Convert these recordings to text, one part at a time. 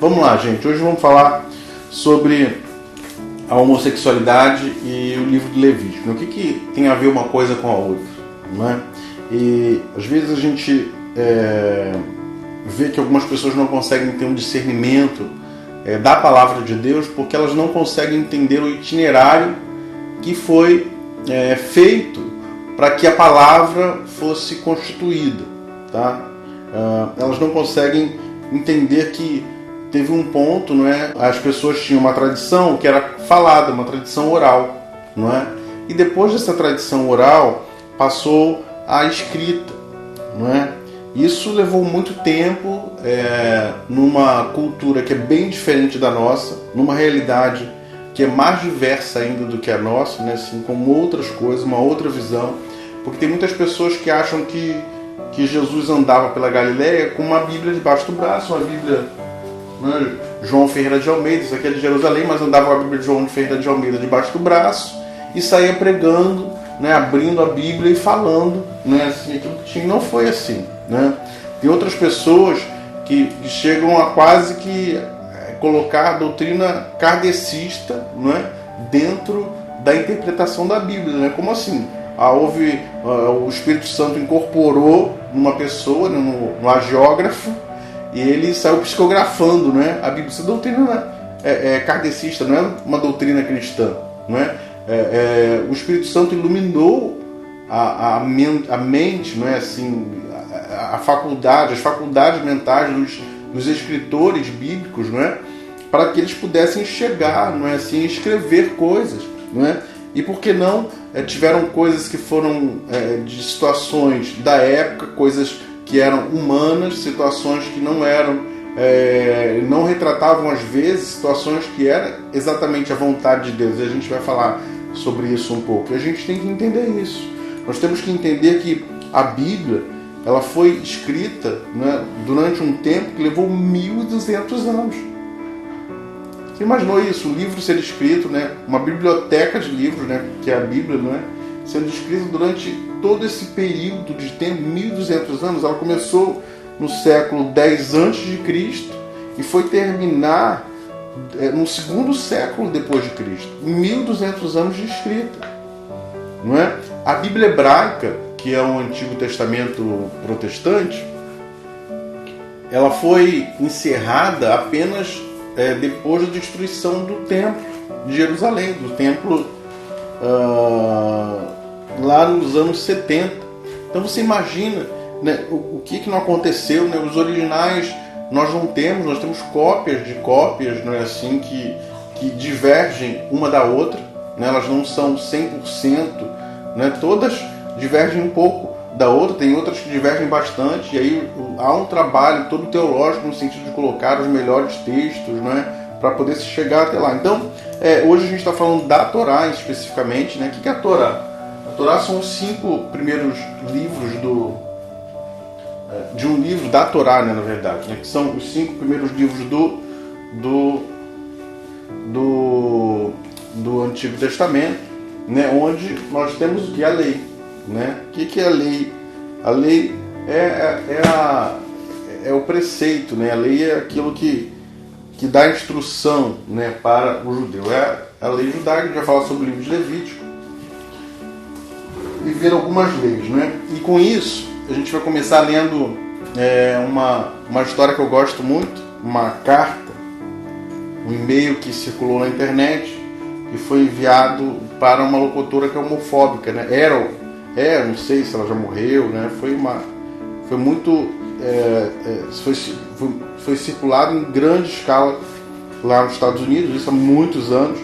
Vamos lá, gente. Hoje vamos falar sobre a homossexualidade e o livro de Levítico. O que tem a ver uma coisa com a outra, não é? E às vezes a gente vê que algumas pessoas não conseguem ter um discernimento da palavra de Deus porque elas não conseguem entender o itinerário que foi feito para que a palavra fosse constituída, tá? Elas não conseguem entender que teve um ponto, não é? As pessoas tinham uma tradição que era falada, uma tradição oral, não é? E depois dessa tradição oral passou a escrita, não é? Isso levou muito tempo numa cultura que é bem diferente da nossa, numa realidade que é mais diversa ainda do que a nossa, né? Assim, com outras coisas, uma outra visão, porque tem muitas pessoas que acham que Jesus andava pela Galileia com uma Bíblia debaixo do braço, uma Bíblia, né? João Ferreira de Almeida, isso aqui é de Jerusalém, mas andava com a Bíblia de João Ferreira de Almeida debaixo do braço e saía pregando, né? Abrindo a Bíblia e falando, né? Assim, aquilo que tinha. Não foi assim, né? Tem outras pessoas que chegam a quase que colocar a doutrina kardecista, né? Dentro da interpretação da Bíblia, né? Como assim? O Espírito Santo incorporou numa pessoa, no agiógrafo, e ele saiu psicografando, né? A Bíblia. Essa doutrina é kardecista, não é uma doutrina cristã, não é? O Espírito Santo iluminou a mente, não é? Assim, as faculdades mentais dos escritores bíblicos, não é? Para que eles pudessem enxergar, não é? Assim, escrever coisas, não é? E por que não tiveram coisas que foram de situações da época, coisas que eram humanas, situações que não eram, não retratavam às vezes situações que eram exatamente a vontade de Deus. E a gente vai falar sobre isso um pouco. E a gente tem que entender isso. Nós temos que entender que a Bíblia, ela foi escrita, né, durante um tempo que levou 1.200 anos. Você imaginou isso? Um livro ser escrito, né? Uma biblioteca de livros, né? Que é a Bíblia, não é? Sendo escrito durante todo esse período de tempo, 1.200 anos. Ela começou no século X a.C. e foi terminar no segundo século depois de Cristo. 1.200 anos de escrita, não é? A Bíblia hebraica, que é o Antigo Testamento protestante, ela foi encerrada apenas depois da destruição do templo de Jerusalém, do templo lá nos anos 70. Então você imagina, né, o que não aconteceu, né? Os originais nós temos cópias de cópias, não é assim, que divergem uma da outra, né? Elas não são 100%, né? Todas divergem um pouco da outra, tem outras que divergem bastante, e aí há um trabalho todo teológico no sentido de colocar os melhores textos, né, para poder se chegar até lá. Então, hoje a gente está falando da Torá especificamente, né? O que é a Torá? A Torá são os 5 primeiros livros de um livro da Torá, né, na verdade, né, que são os 5 primeiros livros do Antigo Testamento, né, onde nós temos o que é a lei, né? O que é a lei? A lei é o preceito, né? A lei é aquilo que dá instrução, né, para o judeu. É a lei judaica. A gente vai falar sobre o livro de Levítico e ver algumas leis, né? E com isso a gente vai começar lendo uma história que eu gosto muito, uma carta, um e-mail que circulou na internet e foi enviado para uma locutora que é homofóbica, né? Não sei se ela já morreu, né? Foi circulado em grande escala lá nos Estados Unidos, isso há muitos anos,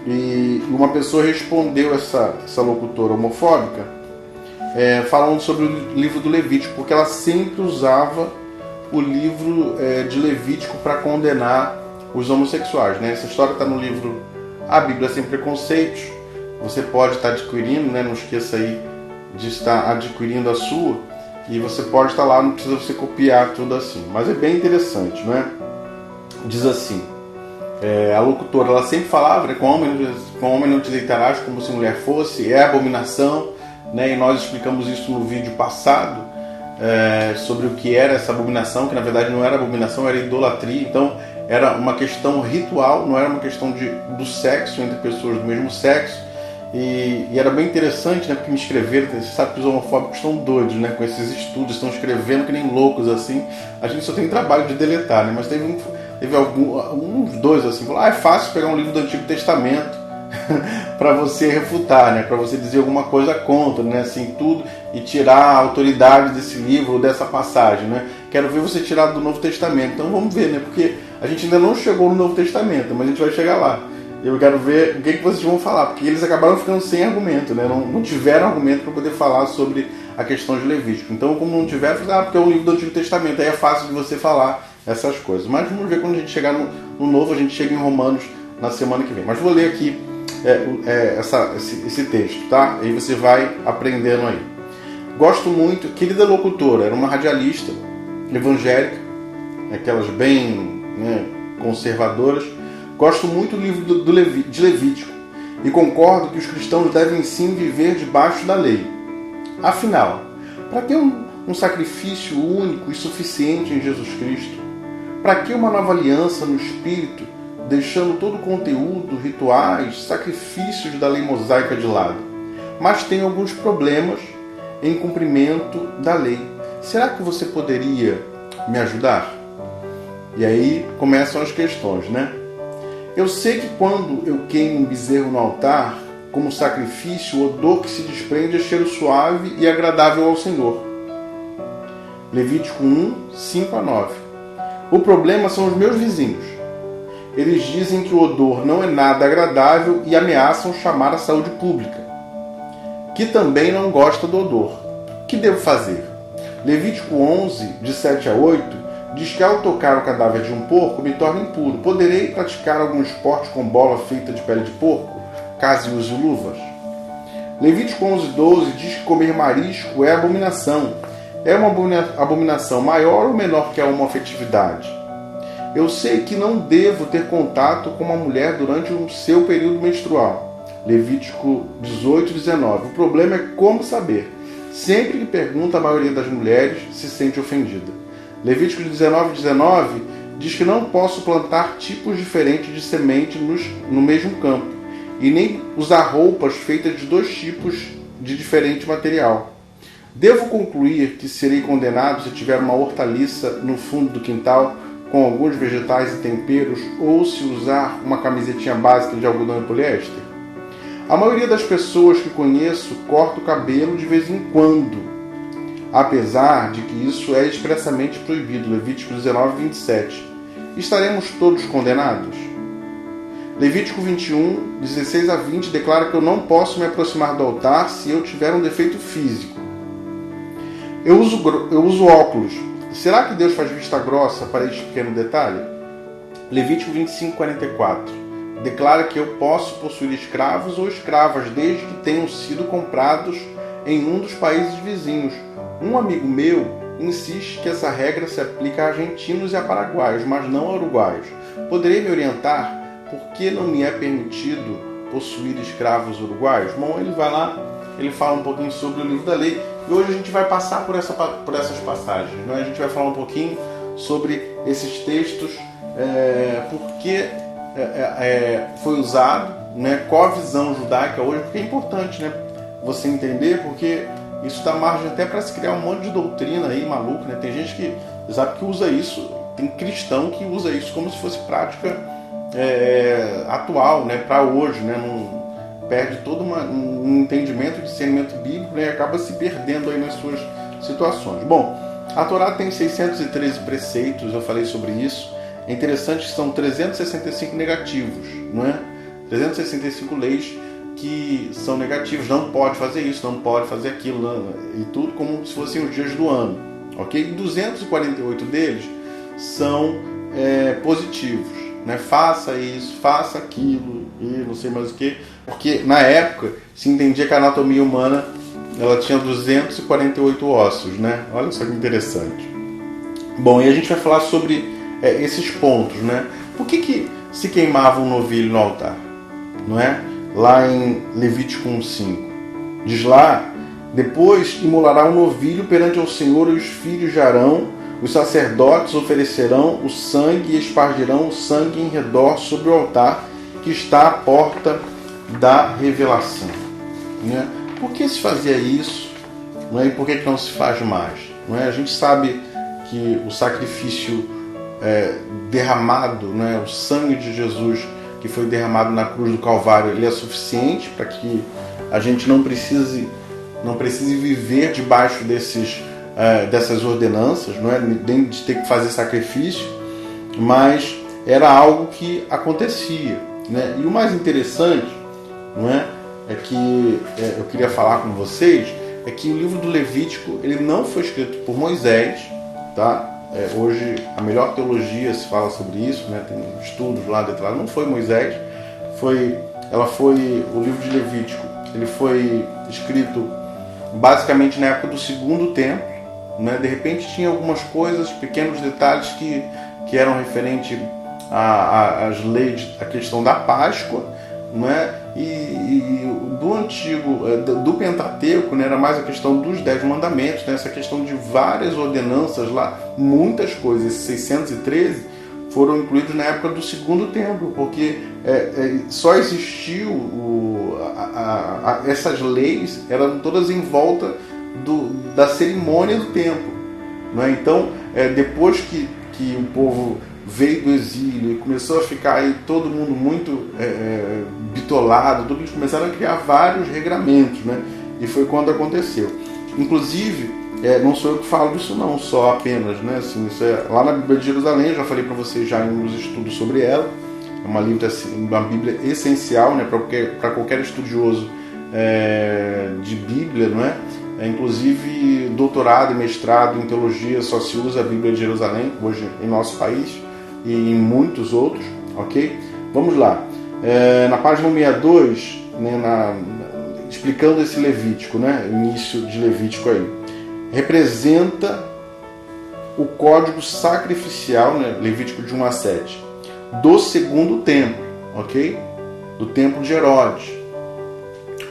e uma pessoa respondeu essa locutora homofóbica falando sobre o livro do Levítico, porque ela sempre usava o livro de Levítico para condenar os homossexuais, né? Essa história está no livro A Bíblia Sem Preconceitos. Você pode estar adquirindo, né? Não esqueça aí de estar adquirindo a sua, e você pode estar lá, não precisa você copiar tudo assim, mas é bem interessante, né? Diz assim, a locutora, ela sempre falava, né, com homem não te deitarás como se mulher fosse, é abominação, né? E nós explicamos isso no vídeo passado, sobre o que era essa abominação, que na verdade não era abominação, era idolatria. Então era uma questão ritual, não era uma questão do sexo entre pessoas do mesmo sexo. E era bem interessante, né, porque me escreveram, você sabe que os homofóbicos estão doidos, né, com esses estudos, estão escrevendo que nem loucos assim. A gente só tem trabalho de deletar, né, mas teve uns dois assim, falaram, é fácil pegar um livro do Antigo Testamento para você refutar, né, para você dizer alguma coisa contra, né, assim, tudo, e tirar a autoridade desse livro ou dessa passagem, né. Quero ver você tirar do Novo Testamento. Então vamos ver, né, porque a gente ainda não chegou no Novo Testamento, mas a gente vai chegar lá. Eu quero ver o que vocês vão falar, porque eles acabaram ficando sem argumento, né? Não tiveram argumento para poder falar sobre a questão de Levítico. Então, como não tiveram, porque é um livro do Antigo Testamento, aí é fácil de você falar essas coisas. Mas vamos ver quando a gente chegar no Novo, a gente chega em Romanos na semana que vem. Mas vou ler aqui esse texto, tá? Aí você vai aprendendo aí. Gosto muito, querida locutora, era uma radialista evangélica, aquelas bem, né, conservadoras. Gosto muito do livro de Levítico e concordo que os cristãos devem sim viver debaixo da lei. Afinal, para que um sacrifício único e suficiente em Jesus Cristo? Para que uma nova aliança no Espírito, deixando todo o conteúdo, rituais, sacrifícios da lei mosaica de lado? Mas tem alguns problemas em cumprimento da lei. Será que você poderia me ajudar? E aí começam as questões, né? Eu sei que quando eu queimo um bezerro no altar, como sacrifício, o odor que se desprende é cheiro suave e agradável ao Senhor. Levítico 1, 5-9. O problema são os meus vizinhos. Eles dizem que o odor não é nada agradável e ameaçam chamar a saúde pública, que também não gosta do odor. O que devo fazer? Levítico 11, de 7-8, diz que ao tocar o cadáver de um porco me torna impuro. Poderei praticar algum esporte com bola feita de pele de porco, caso use luvas? Levítico 11:12 diz que comer marisco é abominação. É uma abominação maior ou menor que a homoafetividade? Eu sei que não devo ter contato com uma mulher durante o seu período menstrual. Levítico 18:19. O problema é como saber. Sempre que pergunta, a maioria das mulheres se sente ofendida. Levítico 19:19 diz que não posso plantar tipos diferentes de semente no mesmo campo e nem usar roupas feitas de dois tipos de diferente material. Devo concluir que serei condenado se tiver uma hortaliça no fundo do quintal com alguns vegetais e temperos ou se usar uma camisetinha básica de algodão e poliéster? A maioria das pessoas que conheço corta o cabelo de vez em quando, apesar de que isso é expressamente proibido. Levítico 19:27. Estaremos todos condenados? Levítico 21, 16-20 declara que eu não posso me aproximar do altar se eu tiver um defeito físico. Eu uso óculos. Será que Deus faz vista grossa para este pequeno detalhe? Levítico 25:44 declara que eu posso possuir escravos ou escravas desde que tenham sido comprados em um dos países vizinhos. Um amigo meu insiste que essa regra se aplica a argentinos e a paraguaios, mas não a uruguaios. Poderia me orientar por que não me é permitido possuir escravos uruguaios? Bom, ele vai lá, ele fala um pouquinho sobre o livro da lei e hoje a gente vai passar por essas passagens, né? A gente vai falar um pouquinho sobre esses textos, por que foi usado, né? Qual a visão judaica hoje, porque é importante, né, você entender, porque isso dá margem até para se criar um monte de doutrina aí maluca, né? Tem gente que sabe que usa isso, tem cristão que usa isso como se fosse prática atual, né? Para hoje, né? Não, perde todo um entendimento, discernimento bíblico, né? E acaba se perdendo aí nas suas situações. Bom, a Torá tem 613 preceitos, eu falei sobre isso. É interessante que são 365 negativos, não é? 365 leis que são negativos, não pode fazer isso, não pode fazer aquilo, não, e tudo como se fossem os dias do ano, ok? E 248 deles são positivos, né? Faça isso, faça aquilo e não sei mais o que, porque na época se entendia que a anatomia humana ela tinha 248 ossos, né? Olha só que interessante. Bom, e a gente vai falar sobre esses pontos, né? Por que se queimava um novilho no altar, não é? Lá em Levítico 1:5 diz lá Depois imolará um novilho perante ao Senhor, e os filhos de Arão, os sacerdotes, oferecerão o sangue e espargirão o sangue em redor sobre o altar que está à porta da revelação. Né? Por que se fazia isso? Não é? E por que não se faz mais? Não é? A gente sabe que o sacrifício derramado, né? O sangue de Jesus que foi derramado na cruz do Calvário, ele é suficiente para que a gente não precise viver debaixo dessas ordenanças, não é? Nem de ter que fazer sacrifício, mas era algo que acontecia, né? E o mais interessante, não é que eu queria falar com vocês, é que o livro do Levítico ele não foi escrito por Moisés, tá? Hoje a melhor teologia se fala sobre isso, né? Tem estudos lá detrás. Não foi Moisés, o livro de Levítico, ele foi escrito basicamente na época do Segundo Templo, né? De repente tinha algumas coisas, pequenos detalhes que eram referentes às leis, à questão da Páscoa, não é? E do antigo, do Pentateuco, né, era mais a questão dos 10 mandamentos, né, essa questão de várias ordenanças lá, muitas coisas. Esses 613 foram incluídos na época do Segundo Templo, porque só existiu essas leis, eram todas em volta da cerimônia do templo, não é? Então, depois que o povo veio do exílio e começou a ficar aí todo mundo muito bitolado, eles começaram a criar vários regramentos, né? E foi quando aconteceu. Inclusive, não sou eu que falo disso não, só apenas, né? Assim, isso lá na Bíblia de Jerusalém, eu já falei para vocês já em uns estudos sobre ela. É uma Bíblia essencial, né? Para qualquer estudioso de Bíblia, não é? Inclusive, doutorado e mestrado em teologia só se usa a Bíblia de Jerusalém hoje em nosso país e em muitos outros, ok? Vamos lá. Na página 162, né, explicando esse Levítico, né, início de Levítico aí, representa o código sacrificial, né, Levítico de 1 a 7, do Segundo Templo, ok? Do templo de Herodes.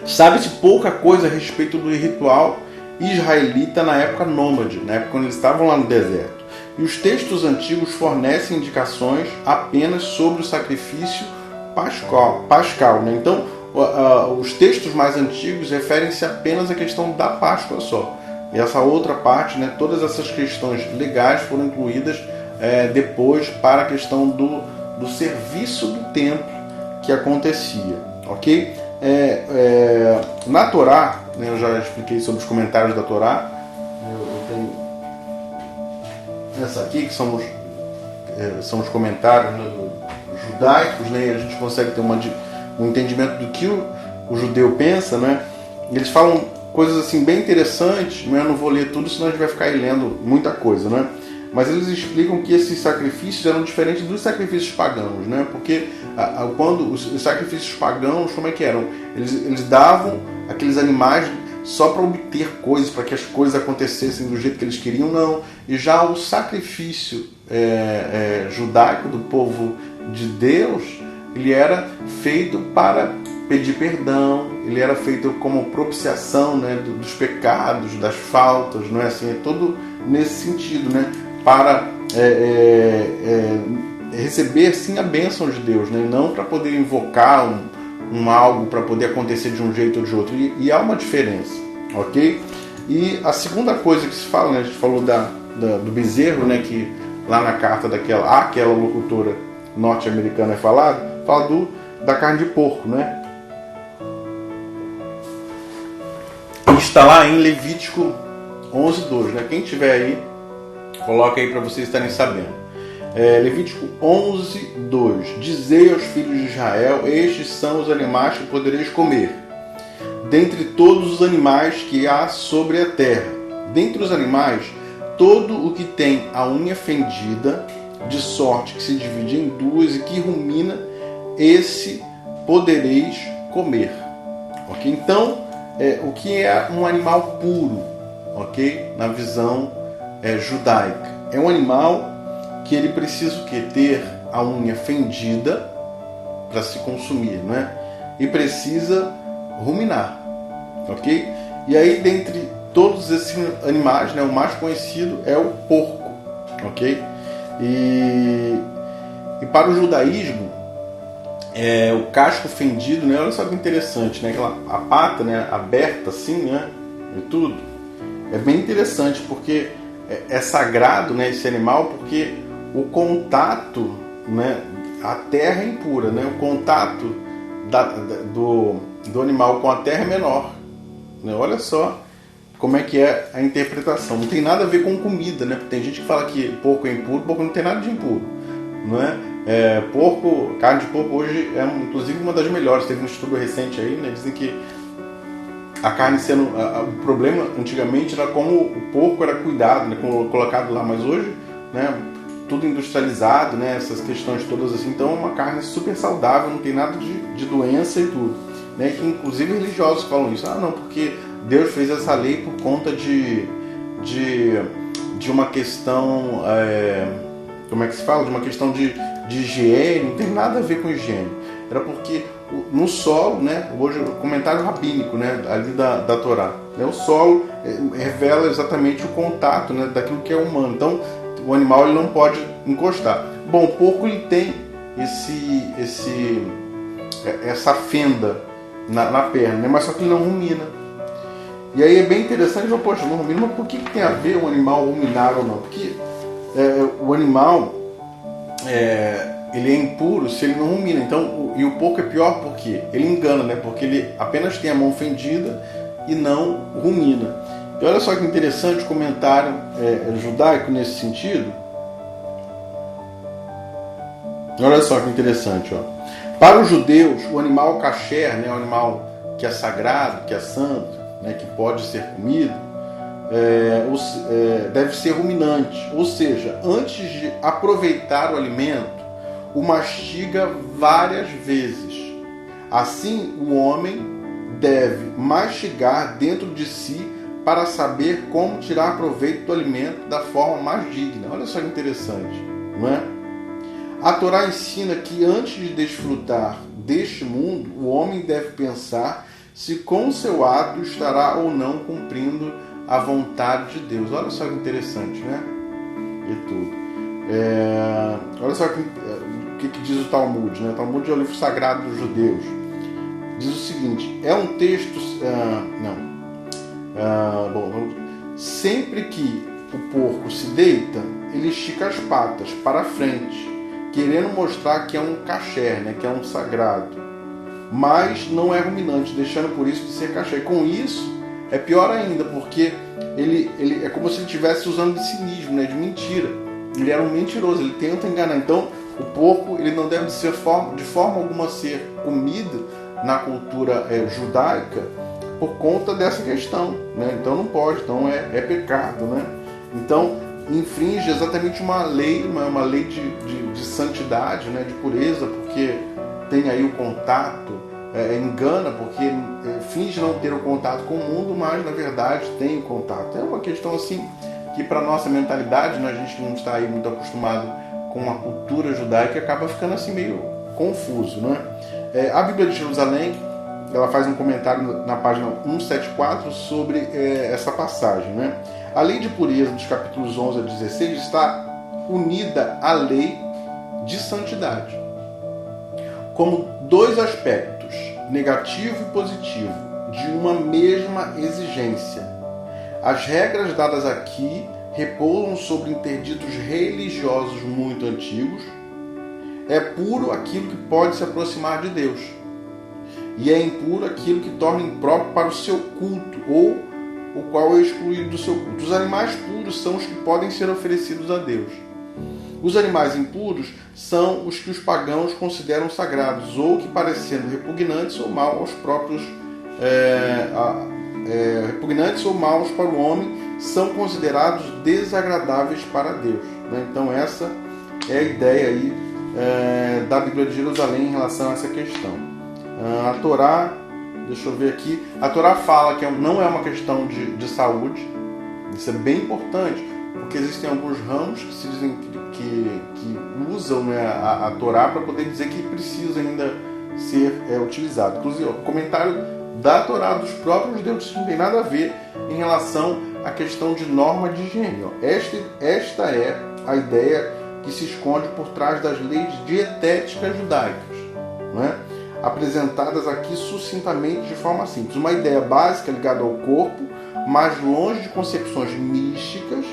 Sabe-se pouca coisa a respeito do ritual israelita na época nômade, na época quando eles estavam lá no deserto. E os textos antigos fornecem indicações apenas sobre o sacrifício pascal, né? Então, os textos mais antigos referem-se apenas à questão da Páscoa só. E essa outra parte, né, todas essas questões legais foram incluídas depois para a questão do serviço do templo que acontecia, ok? Na Torá, né, eu já expliquei sobre os comentários da Torá. Eu tenho essa aqui que são os comentários, né, judaicos, né, e a gente consegue ter um entendimento do que o judeu pensa, né? Eles falam coisas assim bem interessantes, mas eu não vou ler tudo, senão a gente vai ficar aí lendo muita coisa, né? Mas eles explicam que esses sacrifícios eram diferentes dos sacrifícios pagãos, né? Porque quando os sacrifícios pagãos, como é que eram? Eles davam aqueles animais só para obter coisas, para que as coisas acontecessem do jeito que eles queriam, não. E já o sacrifício judaico do povo de Deus, ele era feito para pedir perdão, ele era feito como propiciação, né, dos pecados, das faltas, não é assim? É todo nesse sentido, né? Para receber sim a bênção de Deus, né? Não para poder invocar algo para poder acontecer de um jeito ou de outro. E há uma diferença, ok? E a segunda coisa que se fala, né? A gente falou do bezerro, né? Que lá na carta aquela locutora norte-americana fala da carne de porco, né? Está lá em Levítico 11:2, né? Quem tiver aí, coloca aí para vocês estarem sabendo. Levítico 11:2. Dizei aos filhos de Israel: estes são os animais que podereis comer, dentre todos os animais que há sobre a terra. Dentre os animais, todo o que tem a unha fendida, de sorte que se divide em duas e que rumina, esse podereis comer. Ok? Então, o que é um animal puro, ok? Na visão judaica, é um animal que ele precisa ter a unha fendida para se consumir, né? E precisa ruminar, ok? E aí, dentre todos esses animais, né, o mais conhecido é o porco, ok? E para o judaísmo, o casco fendido, né, olha só que interessante, né, a pata, né, aberta assim, né, e tudo, é bem interessante porque é sagrado, né, esse animal, porque o contato, né, a terra é impura, né, o contato do animal com a terra é menor, né, olha só como é que é a interpretação. Não tem nada a ver com comida, né? Porque tem gente que fala que porco é impuro, porco não tem nada de impuro, não é? Carne de porco hoje é inclusive uma das melhores. Teve um estudo recente aí, né? Dizem que a carne sendo o problema antigamente era como o porco era cuidado, né? Colocado lá, mas hoje, né? Tudo industrializado, né? Essas questões todas assim. Então é uma carne super saudável, não tem nada de doença e tudo, né? Que inclusive religiosos falam isso. Não, porque Deus fez essa lei por conta de uma questão, como é que se fala? De uma questão de higiene, não tem nada a ver com higiene. Era porque no solo, né, hoje o comentário rabínico, né, ali da Torá, né, o solo revela exatamente o contato, né, daquilo que é humano. Então o animal ele não pode encostar. Bom, o porco ele tem essa fenda na perna, né, mas só que ele não rumina. E aí é bem interessante, poxa, não rumina, mas por que tem a ver o animal ruminar ou não? Porque o animal ele é impuro se ele não rumina. Então, e o porco é pior porque ele engana, né? Porque ele apenas tem a mão fendida e não rumina. E olha só que interessante o comentário judaico nesse sentido. Olha só que interessante, ó. Para os judeus, o animal kasher, né, o animal que é sagrado, que é santo, né, que pode ser comido, deve ser ruminante, ou seja, antes de aproveitar o alimento, o mastiga várias vezes. Assim, o homem deve mastigar dentro de si para saber como tirar proveito do alimento da forma mais digna. Olha só que interessante, não é? A Torá ensina que antes de desfrutar deste mundo, o homem deve pensar se com seu ato estará ou não cumprindo a vontade de Deus. Olha só que interessante, né? E tudo. Olha só o que diz o Talmud, né? O Talmud é o livro sagrado dos judeus. Diz o seguinte, é um texto... sempre que o porco se deita, ele estica as patas para frente, querendo mostrar que é um kasher, né? Que é um sagrado. Mas não é ruminante, deixando por isso de ser kasher. E com isso, é pior ainda, porque ele é como se ele estivesse usando de cinismo, né, de mentira. Ele era um mentiroso, ele tenta enganar. Então, o porco ele não deve ser de forma alguma ser comido na cultura judaica por conta dessa questão, né? Então não pode, então é pecado, né? Então infringe exatamente uma lei, uma lei de santidade, né, de pureza, porque tem aí o contato, engana porque finge não ter o contato com o mundo, mas na verdade tem o contato. É uma questão assim que para nossa mentalidade, né, a gente não está aí muito acostumado com a cultura judaica, acaba ficando assim meio confuso, né? A Bíblia de Jerusalém, ela faz um comentário na página 174 sobre essa passagem, né? A lei de pureza dos capítulos 11 a 16 está unida à lei de santidade, como dois aspectos, negativo e positivo, de uma mesma exigência. As regras dadas aqui repousam sobre interditos religiosos muito antigos. É puro aquilo que pode se aproximar de Deus, e é impuro aquilo que torna impróprio para o seu culto, ou o qual é excluído do seu culto. Os animais puros são os que podem ser oferecidos a Deus. Os animais impuros são os que os pagãos consideram sagrados, ou que, parecendo repugnantes ou maus aos próprios repugnantes ou maus para o homem, são considerados desagradáveis para Deus, né? Então essa é a ideia aí da Bíblia de Jerusalém em relação a essa questão. A Torá, deixa eu ver aqui, a Torá fala que não é uma questão de saúde. Isso é bem importante, porque existem alguns ramos que se dizem que usam, né, a Torá para poder dizer que precisa ainda ser utilizado. Inclusive, o comentário da Torá, dos próprios judeus. Isso não tem nada a ver em relação à questão de norma de higiene. Esta é a ideia que se esconde por trás das leis dietéticas judaicas, né? Apresentadas aqui sucintamente de forma simples. Uma ideia básica ligada ao corpo, mas longe de concepções místicas,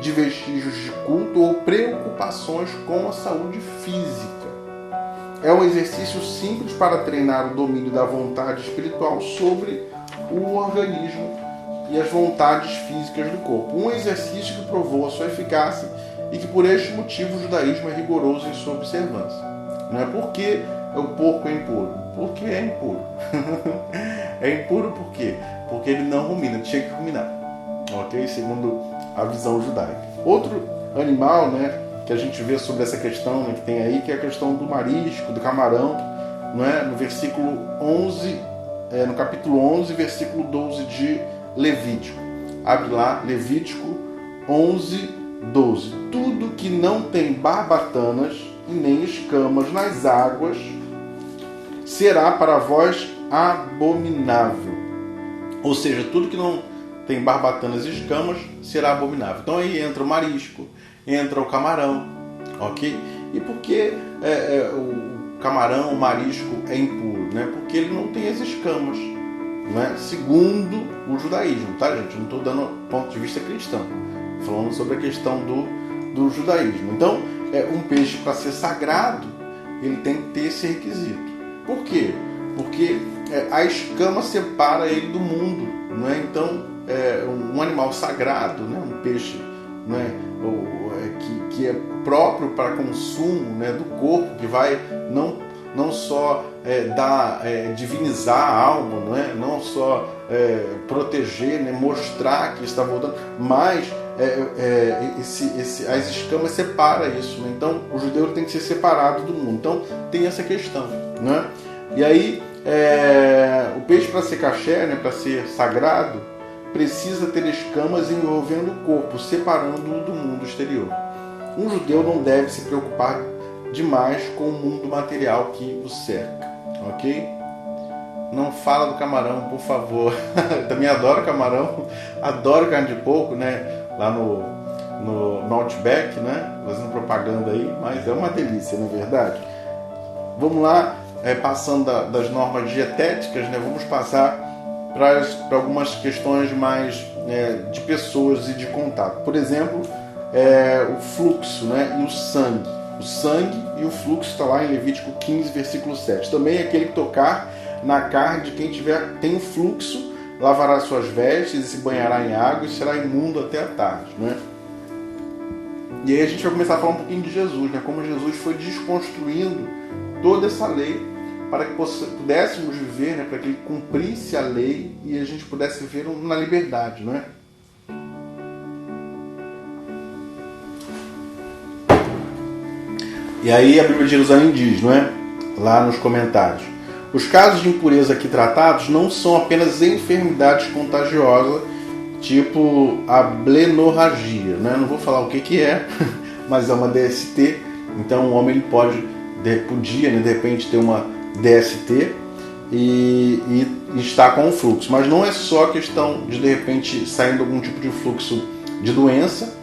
de vestígios de culto ou preocupações com a saúde física. É um exercício simples para treinar o domínio da vontade espiritual sobre o organismo e as vontades físicas do corpo. Um exercício que provou a sua eficácia e que por este motivo o judaísmo é rigoroso em sua observância. Não é porque o porco é impuro, porque é impuro. É impuro por quê? Porque ele não rumina, tinha que ruminar, ok? Segundo a visão judaica. Outro animal, né, que a gente vê sobre essa questão, né, que tem aí, que é a questão do marisco, do camarão, não é? No versículo 11, no capítulo 11, versículo 12 de Levítico. Abre lá, Levítico 11, 12. Tudo que não tem barbatanas e nem escamas nas águas será para vós abominável. Ou seja, tudo que não tem barbatanas e escamas será abominável. Então aí entra o marisco, entra o camarão, ok? E por que o camarão, o marisco é impuro? Né? Porque ele não tem as escamas, né? Segundo o judaísmo, tá, gente? Não estou dando ponto de vista cristão, falando sobre a questão do judaísmo. Então, um peixe, para ser sagrado, ele tem que ter esse requisito. Por quê? Porque a escama separa ele do mundo, não é? Então, um animal sagrado, né? Um peixe, né? Que é próprio para consumo, né? Do corpo, que vai não só divinizar a alma, não é? Não só proteger, né? Mostrar que está voltando, mas as escamas separam isso, né? Então o judeu tem que ser separado do mundo. Então tem essa questão, né? E aí o peixe, para ser caché, né? Para ser sagrado, precisa ter escamas envolvendo o corpo, separando-o do mundo exterior. Um judeu não deve se preocupar demais com o mundo material que o cerca, ok? Não fala do camarão, por favor. Também adoro camarão, adoro carne de porco, né? Lá no Outback, né? Fazendo propaganda aí, mas é uma delícia, não é verdade? Vamos lá, passando das normas dietéticas, né? Vamos passar para algumas questões mais de pessoas e de contato. Por exemplo, o fluxo, né? E o sangue. O sangue e o fluxo está lá em Levítico 15, versículo 7. Também aquele que tocar na carne de quem tem o fluxo, lavará suas vestes e se banhará em água e será imundo até a tarde, né? E aí a gente vai começar a falar um pouquinho de Jesus, né? Como Jesus foi desconstruindo toda essa lei para que pudéssemos viver, né? Para que ele cumprisse a lei e a gente pudesse viver na liberdade, não é? E aí a Bíblia de Jerusalém diz, não é? Lá nos comentários: os casos de impureza aqui tratados não são apenas enfermidades contagiosas, tipo a blenorragia, né? Não vou falar o que é, mas é uma DST. Então o homem ele podia, né, de repente ter uma DST e estar com o fluxo. Mas não é só questão de repente saindo algum tipo de fluxo de doença,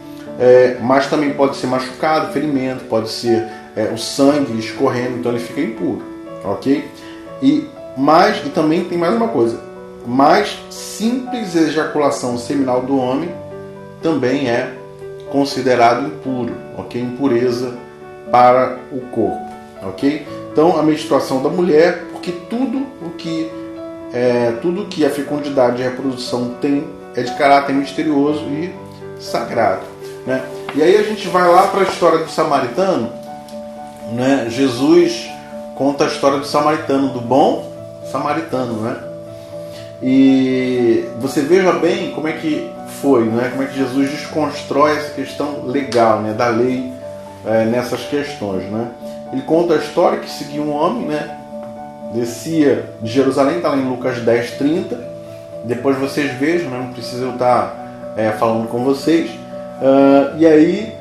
mas também pode ser machucado, ferimento, pode ser o sangue escorrendo, então ele fica impuro, ok? E também tem mais uma coisa: mais simples ejaculação seminal do homem também é considerado impuro, ok? Impureza para o corpo, ok? Então a menstruação da mulher, porque tudo que a fecundidade e a reprodução tem é de caráter misterioso e sagrado, né? E aí a gente vai lá para a história do samaritano, né? Jesus conta a história do samaritano, do bom samaritano, né? E você veja bem como é que foi, né? Como é que Jesus desconstrói essa questão legal, né? Da lei nessas questões, né? Ele conta a história que seguia um homem, né? Descia de Jerusalém, está lá em Lucas 10, 30. Depois vocês vejam, né? Não precisa eu estar falando com vocês. E aí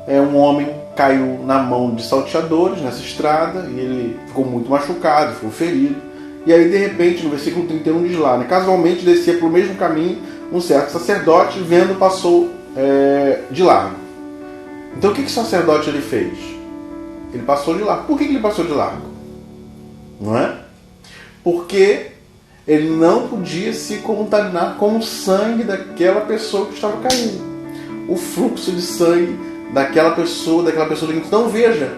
um homem caiu na mão de salteadores nessa estrada e ele ficou muito machucado, ficou ferido. E aí, de repente, no versículo 31 diz lá, né, casualmente descia pelo mesmo caminho um certo sacerdote, vendo, passou de largo. Então o que o sacerdote ele fez? Ele passou de largo. Por que ele passou de largo? Não é? Porque ele não podia se contaminar com o sangue daquela pessoa que estava caindo. O fluxo de sangue daquela pessoa doente. Então veja,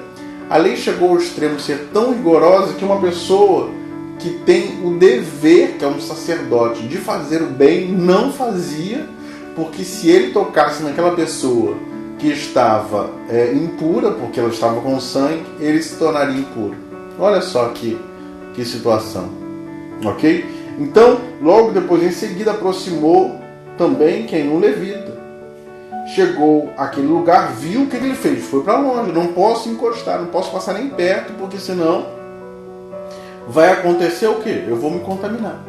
a lei chegou ao extremo de ser tão rigorosa que uma pessoa que tem o dever, que é um sacerdote, de fazer o bem, não fazia, porque se ele tocasse naquela pessoa que estava impura, porque ela estava com sangue, ele se tornaria impuro. Olha só que situação. Ok? Então, logo depois, em seguida, aproximou também quem? Um levita. Chegou àquele lugar, viu o que ele fez. Foi para longe. Não posso encostar, não posso passar nem perto, porque senão vai acontecer o quê? Eu vou me contaminar.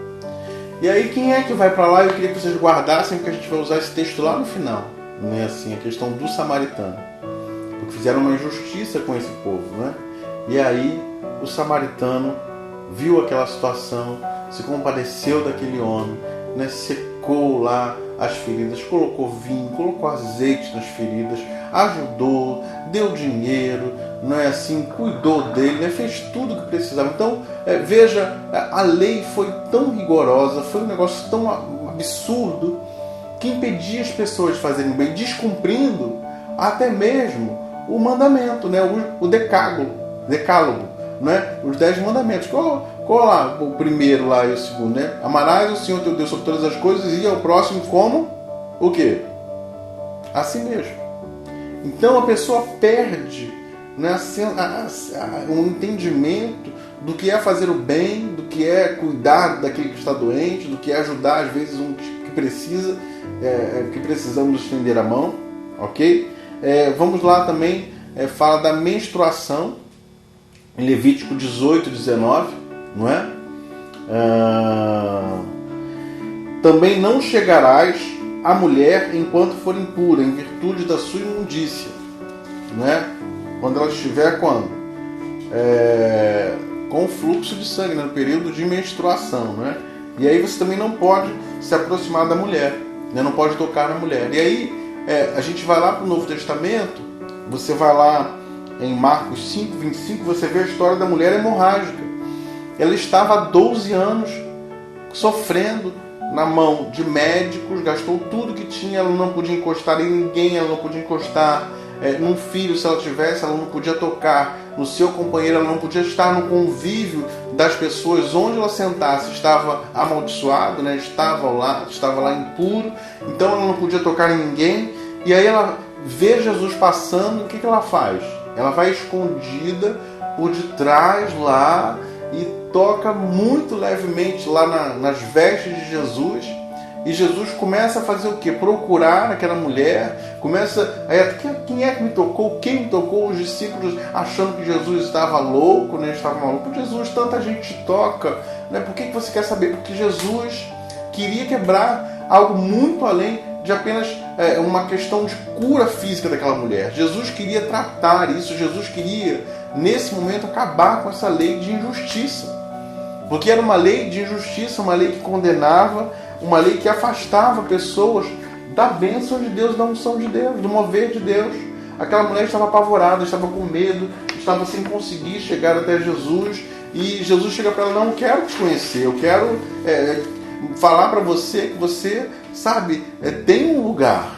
E aí, quem é que vai para lá? Eu queria que vocês guardassem, porque a gente vai usar esse texto lá no final. Né? Assim, a questão do samaritano. Porque fizeram uma injustiça com esse povo. Né? E aí, o samaritano viu aquela situação, se compadeceu daquele homem, né? Secou lá as feridas, colocou vinho, colocou azeite nas feridas, ajudou, deu dinheiro, não é assim, cuidou dele, né? Fez tudo o que precisava. Então, veja, a lei foi tão rigorosa, foi um negócio tão absurdo, que impedia as pessoas de fazerem bem, descumprindo até mesmo o mandamento, né? O decálogo, né? Os 10 mandamentos. Qual lá? O primeiro lá e o segundo, né? Amarás o Senhor teu Deus sobre todas as coisas e ao próximo como? O quê? A si mesmo. Então a pessoa perde, né, um entendimento do que é fazer o bem, do que é cuidar daquele que está doente, do que é ajudar às vezes um que precisa, que precisamos estender a mão, ok? Vamos lá também, fala da menstruação, em Levítico 18, 19, não é? Também não chegarás à mulher enquanto for impura, em virtude da sua imundícia, né? Quando ela estiver quando? Com fluxo de sangue, né? No período de menstruação, né? E aí você também não pode se aproximar da mulher, né? Não pode tocar na mulher. E aí a gente vai lá para o Novo Testamento, você vai lá em Marcos 5, 25, você vê a história da mulher hemorrágica. Ela estava há 12 anos sofrendo na mão de médicos, gastou tudo que tinha, ela não podia encostar em ninguém, ela não podia encostar num filho, se ela tivesse, ela não podia tocar no seu companheiro, ela não podia estar no convívio das pessoas, onde ela sentasse estava amaldiçoado, né? estava lá impuro, então ela não podia tocar em ninguém. E aí ela vê Jesus passando, o que ela faz? Ela vai escondida por detrás lá e toca muito levemente lá nas vestes de Jesus. E Jesus começa a fazer o quê? Procurar aquela mulher, começa quem é que me tocou? Quem me tocou? Os discípulos achando que Jesus estava louco, né? Estava maluco. Jesus, tanta gente te toca, né? Por que você quer saber? Porque Jesus queria quebrar algo muito além de apenas uma questão de cura física daquela mulher. Jesus queria tratar isso, Jesus queria, nesse momento, acabar com essa lei de injustiça. Porque era uma lei de injustiça, uma lei que condenava, uma lei que afastava pessoas da bênção de Deus, da unção de Deus, do mover de Deus. Aquela mulher estava apavorada, estava com medo, estava sem conseguir chegar até Jesus. E Jesus chega para ela: não quero te conhecer, eu quero falar para você que você, sabe, tem um lugar.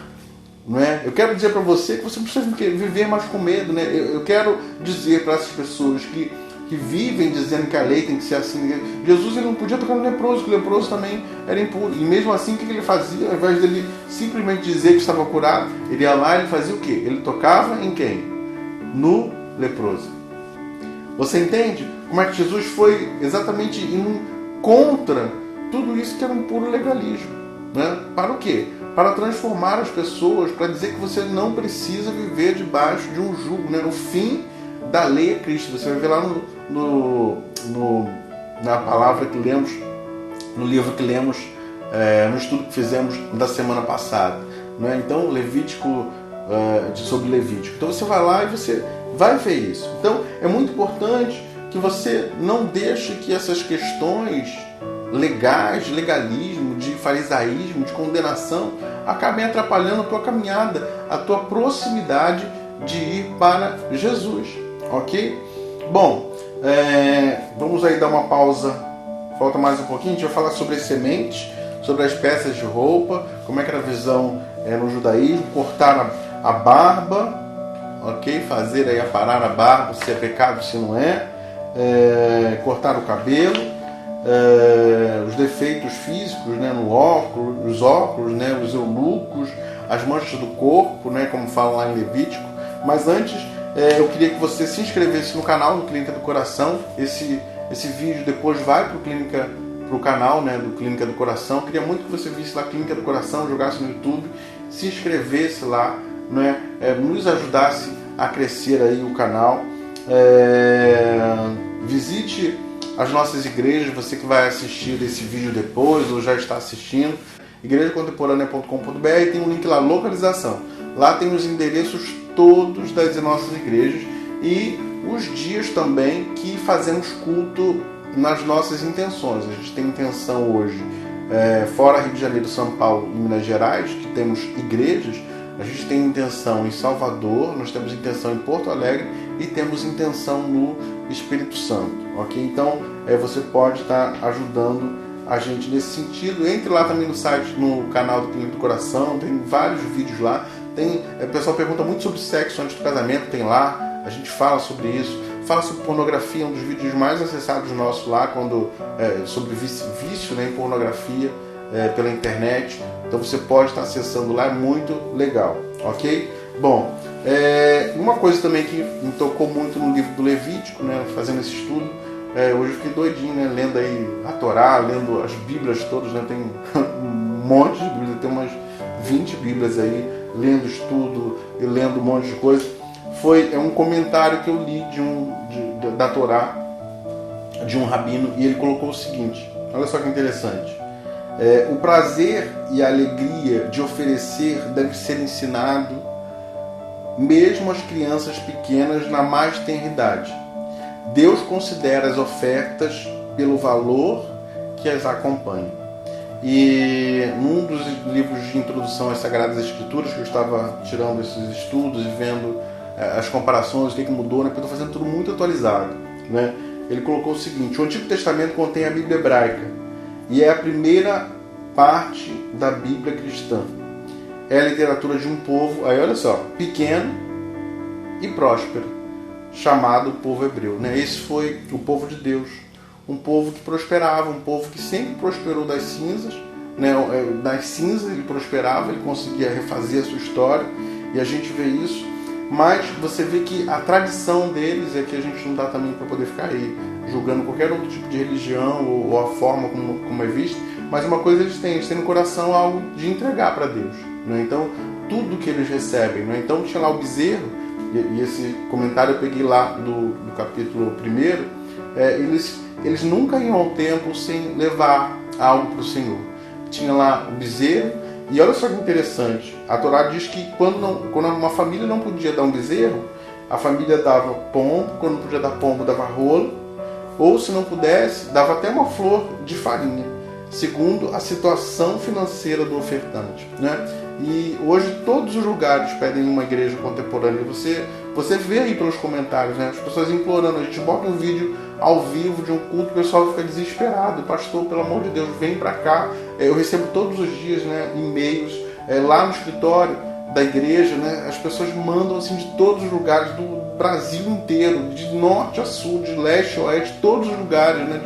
Não é? Eu quero dizer para você que você não precisa viver mais com medo. Né? Eu quero dizer para essas pessoas que vivem dizendo que a lei tem que ser assim. Jesus ele não podia tocar no leproso, porque o leproso também era impuro. E mesmo assim, o que ele fazia? Ao invés dele simplesmente dizer que estava curado, ele ia lá e ele fazia o quê? Ele tocava em quem? No leproso. Você entende como é que Jesus foi exatamente indo contra tudo isso que era um puro legalismo? Né? Para o quê? Para transformar as pessoas, para dizer que você não precisa viver debaixo de um jugo. Né? O fim da lei é Cristo. Você vai ver lá na palavra que lemos, no livro que lemos, no estudo que fizemos da semana passada. Né? Então, Levítico, sobre Levítico. Então você vai lá e você vai ver isso. Então é muito importante que você não deixe que essas questões legais, legalismo, de farisaísmo, de condenação, acabem atrapalhando a tua caminhada, a tua proximidade de ir para Jesus, ok? Bom, vamos aí dar uma pausa, falta mais um pouquinho, a gente vai falar sobre as sementes, sobre as peças de roupa, como é que era a visão no judaísmo, cortar a barba, ok? Fazer aí aparar a barba, se é pecado, se não é, cortar o cabelo, os defeitos físicos, né, no óculos, os óculos, né, os eunucos, as manchas do corpo, né, como falam lá em Levítico. Mas antes, eu queria que você se inscrevesse no canal do Clínica do Coração. Esse vídeo depois vai para o canal, né, do Clínica do Coração. Eu queria muito que você visse lá Clínica do Coração, jogasse no YouTube, se inscrevesse lá, né, nos ajudasse a crescer aí o canal. Visite as nossas igrejas, você que vai assistir esse vídeo depois ou já está assistindo, igrejacontemporânea.com.br, tem um link lá, localização. Lá tem os endereços todos das nossas igrejas e os dias também que fazemos culto nas nossas intenções. A gente tem intenção hoje, fora Rio de Janeiro, São Paulo e Minas Gerais, que temos igrejas. A gente tem intenção em Salvador, nós temos intenção em Porto Alegre e temos intenção no Espírito Santo, ok? Então, você pode estar ajudando a gente nesse sentido. Entre lá também no site, no canal do Clínica do Coração, tem vários vídeos lá. O pessoal pergunta muito sobre sexo antes do casamento, tem lá, a gente fala sobre isso. Fala sobre pornografia, um dos vídeos mais acessados nossos lá, sobre vício, né, em pornografia pela internet. Então você pode estar acessando lá, é muito legal, ok? Bom, uma coisa também que me tocou muito no livro do Levítico, né, fazendo esse estudo, hoje eu fiquei doidinho, né, lendo aí a Torá, lendo as Bíblias todas, né, tem um monte de Bíblias, tem umas 20 Bíblias aí, lendo estudo e lendo um monte de coisa. É um comentário que eu li da Torá, de um rabino, e ele colocou o seguinte, olha só que interessante. O prazer e a alegria de oferecer deve ser ensinado mesmo às crianças pequenas na mais tenra idade. Deus considera as ofertas pelo valor que as acompanha. E num dos livros de introdução às Sagradas Escrituras, que eu estava tirando esses estudos e vendo as comparações, o que mudou, né? Porque eu estou fazendo tudo muito atualizado, né? Ele colocou o seguinte: o Antigo Testamento contém a Bíblia hebraica e é a primeira parte da Bíblia cristã. É a literatura de um povo, aí olha só, pequeno e próspero, chamado povo hebreu, né? Esse foi o povo de Deus, um povo que prosperava, um povo que sempre prosperou das cinzas, né? Das cinzas ele prosperava, ele conseguia refazer a sua história, e a gente vê isso. Mas você vê que a tradição deles é que a gente não dá também para poder ficar aí julgando qualquer outro tipo de religião ou a forma como é vista, mas uma coisa eles têm no coração algo de entregar para Deus, né? Então tudo que eles recebem, né? Então tinha lá o bezerro, e esse comentário eu peguei lá do capítulo 1, eles nunca iam ao templo sem levar algo para o Senhor. Tinha lá o bezerro. E olha só que interessante, a Torá diz que quando uma família não podia dar um bezerro, a família dava pombo, quando não podia dar pombo, dava rola, ou se não pudesse, dava até uma flor de farinha, segundo a situação financeira do ofertante, né? E hoje todos os lugares pedem uma igreja contemporânea. Você vê aí pelos comentários, né? As pessoas implorando, a gente bota um vídeo ao vivo de um culto, o pessoal fica desesperado. Pastor, pelo amor de Deus, vem pra cá. Eu recebo todos os dias, né, e-mails lá no escritório da igreja, né? As pessoas mandam assim de todos os lugares do Brasil inteiro, de norte a sul, de leste a oeste, todos os lugares, né?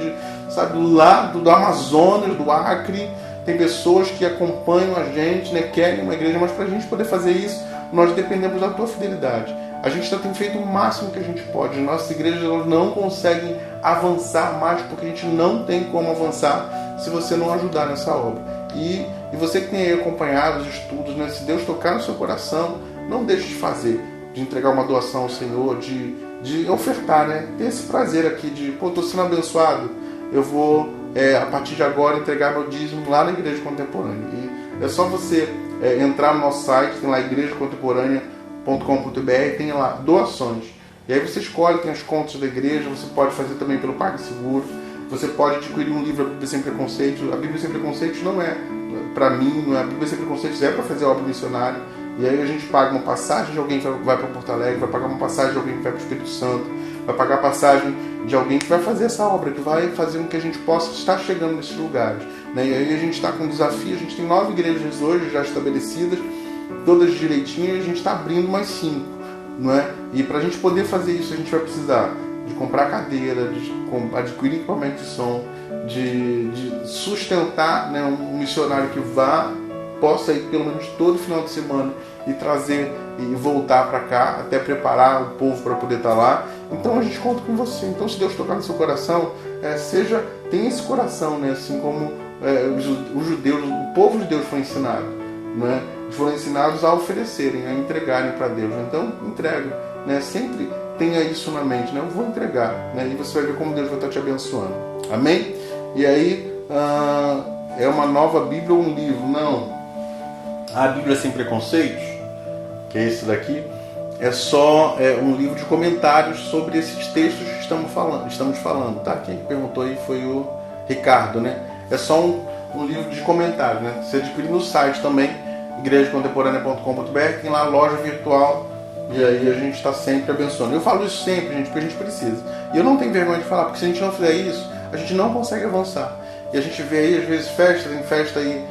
Lá do Amazonas, do Acre. Tem pessoas que acompanham a gente, né, querem uma igreja, mas para a gente poder fazer isso, nós dependemos da tua fidelidade. A gente tem feito o máximo que a gente pode. Nossas igrejas não conseguem avançar mais, porque a gente não tem como avançar se você não ajudar nessa obra. E você que tem aí acompanhado os estudos, né, se Deus tocar no seu coração, não deixe de fazer, de entregar uma doação ao Senhor, de ofertar, né? Ter esse prazer aqui de, estou sendo abençoado, eu vou... a partir de agora entregar meu dízimo lá na Igreja Contemporânea. E é só você entrar no nosso site, tem lá igrejacontemporânea.com.br, tem lá doações. E aí você escolhe, tem as contas da igreja, você pode fazer também pelo PagSeguro, você pode adquirir um livro, A Bíblia Sem Preconceitos. A Bíblia Sem Preconceitos não é para mim, não é, a Bíblia Sem Preconceitos é para fazer obra missionária. E aí a gente paga uma passagem de alguém que vai para Porto Alegre, vai pagar uma passagem de alguém que vai para o Espírito Santo, vai pagar a passagem de alguém que vai fazer essa obra, que vai fazer com que a gente possa estar chegando nesses lugares. Né? E aí a gente está com um desafio, a gente tem 9 igrejas hoje já estabelecidas, todas direitinho, e a gente está abrindo mais 5. Não é? E para a gente poder fazer isso, a gente vai precisar de comprar cadeira, de adquirir equipamento de som, de sustentar, né, um missionário que possa ir pelo menos todo final de semana e trazer e voltar para cá, até preparar o povo para poder estar lá. Então a gente conta com você. Então, se Deus tocar no seu coração, tenha esse coração, né, assim como os judeus, o povo de Deus foi ensinado, né? Foram ensinados a oferecerem, a entregarem para Deus. Então, entrega, né? Sempre tenha isso na mente, né? Eu vou entregar, né? E você vai ver como Deus vai estar te abençoando. Amém? E aí, é uma nova Bíblia ou um livro? Não. A Bíblia Sem Preconceitos, que é esse daqui, é só um livro de comentários sobre esses textos que estamos falando. Tá? Quem perguntou aí foi o Ricardo, né? É só um livro de comentários, né? Você adquire no site também, igrejacontemporânea.com.br, tem lá a loja virtual, e aí a gente está sempre abençoando. Eu falo isso sempre, gente, porque a gente precisa. E eu não tenho vergonha de falar, porque se a gente não fizer isso, a gente não consegue avançar. E a gente vê aí, às vezes, tem festa aí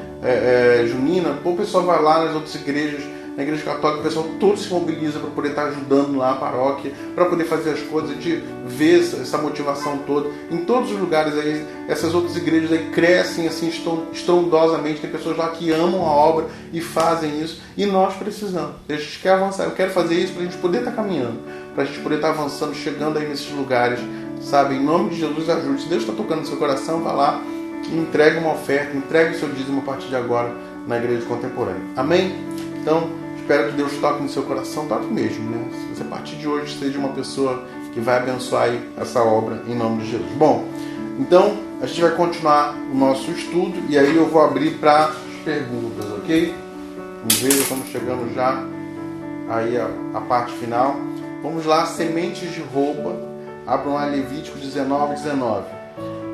junina, o pessoal vai lá nas outras igrejas, na igreja católica, o pessoal todo se mobiliza para poder estar ajudando lá a paróquia, para poder fazer as coisas, a gente vê essa motivação toda. Em todos os lugares aí, essas outras igrejas aí crescem assim estrondosamente, tem pessoas lá que amam a obra e fazem isso, e nós precisamos. A gente quer avançar, eu quero fazer isso para a gente poder estar caminhando, para a gente poder estar avançando, chegando aí nesses lugares, sabe? Em nome de Jesus, ajude. Se Deus está tocando no seu coração, vá lá, entregue uma oferta, entregue o seu dízimo a partir de agora na igreja contemporânea. Amém? Então, espero que Deus toque no seu coração, toque mesmo, né? Se você a partir de hoje seja uma pessoa que vai abençoar aí essa obra em nome de Jesus. Bom, então a gente vai continuar o nosso estudo e aí eu vou abrir para as perguntas, ok? Vamos ver, estamos chegando já aí a parte final. Vamos lá, sementes de roupa. Abram lá Levítico 19:19.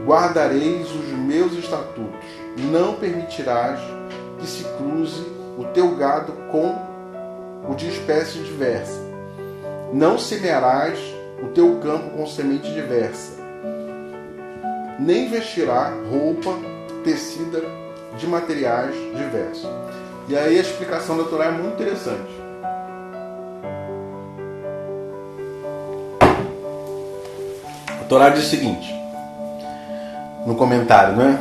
Guardareis os meus estatutos, não permitirás que se cruze o teu gado com o de espécie diversa. Não semearás o teu campo com semente diversa, nem vestirá roupa tecida de materiais diversos. E aí a explicação da Torá é muito interessante. A Torá diz o seguinte, no comentário, né?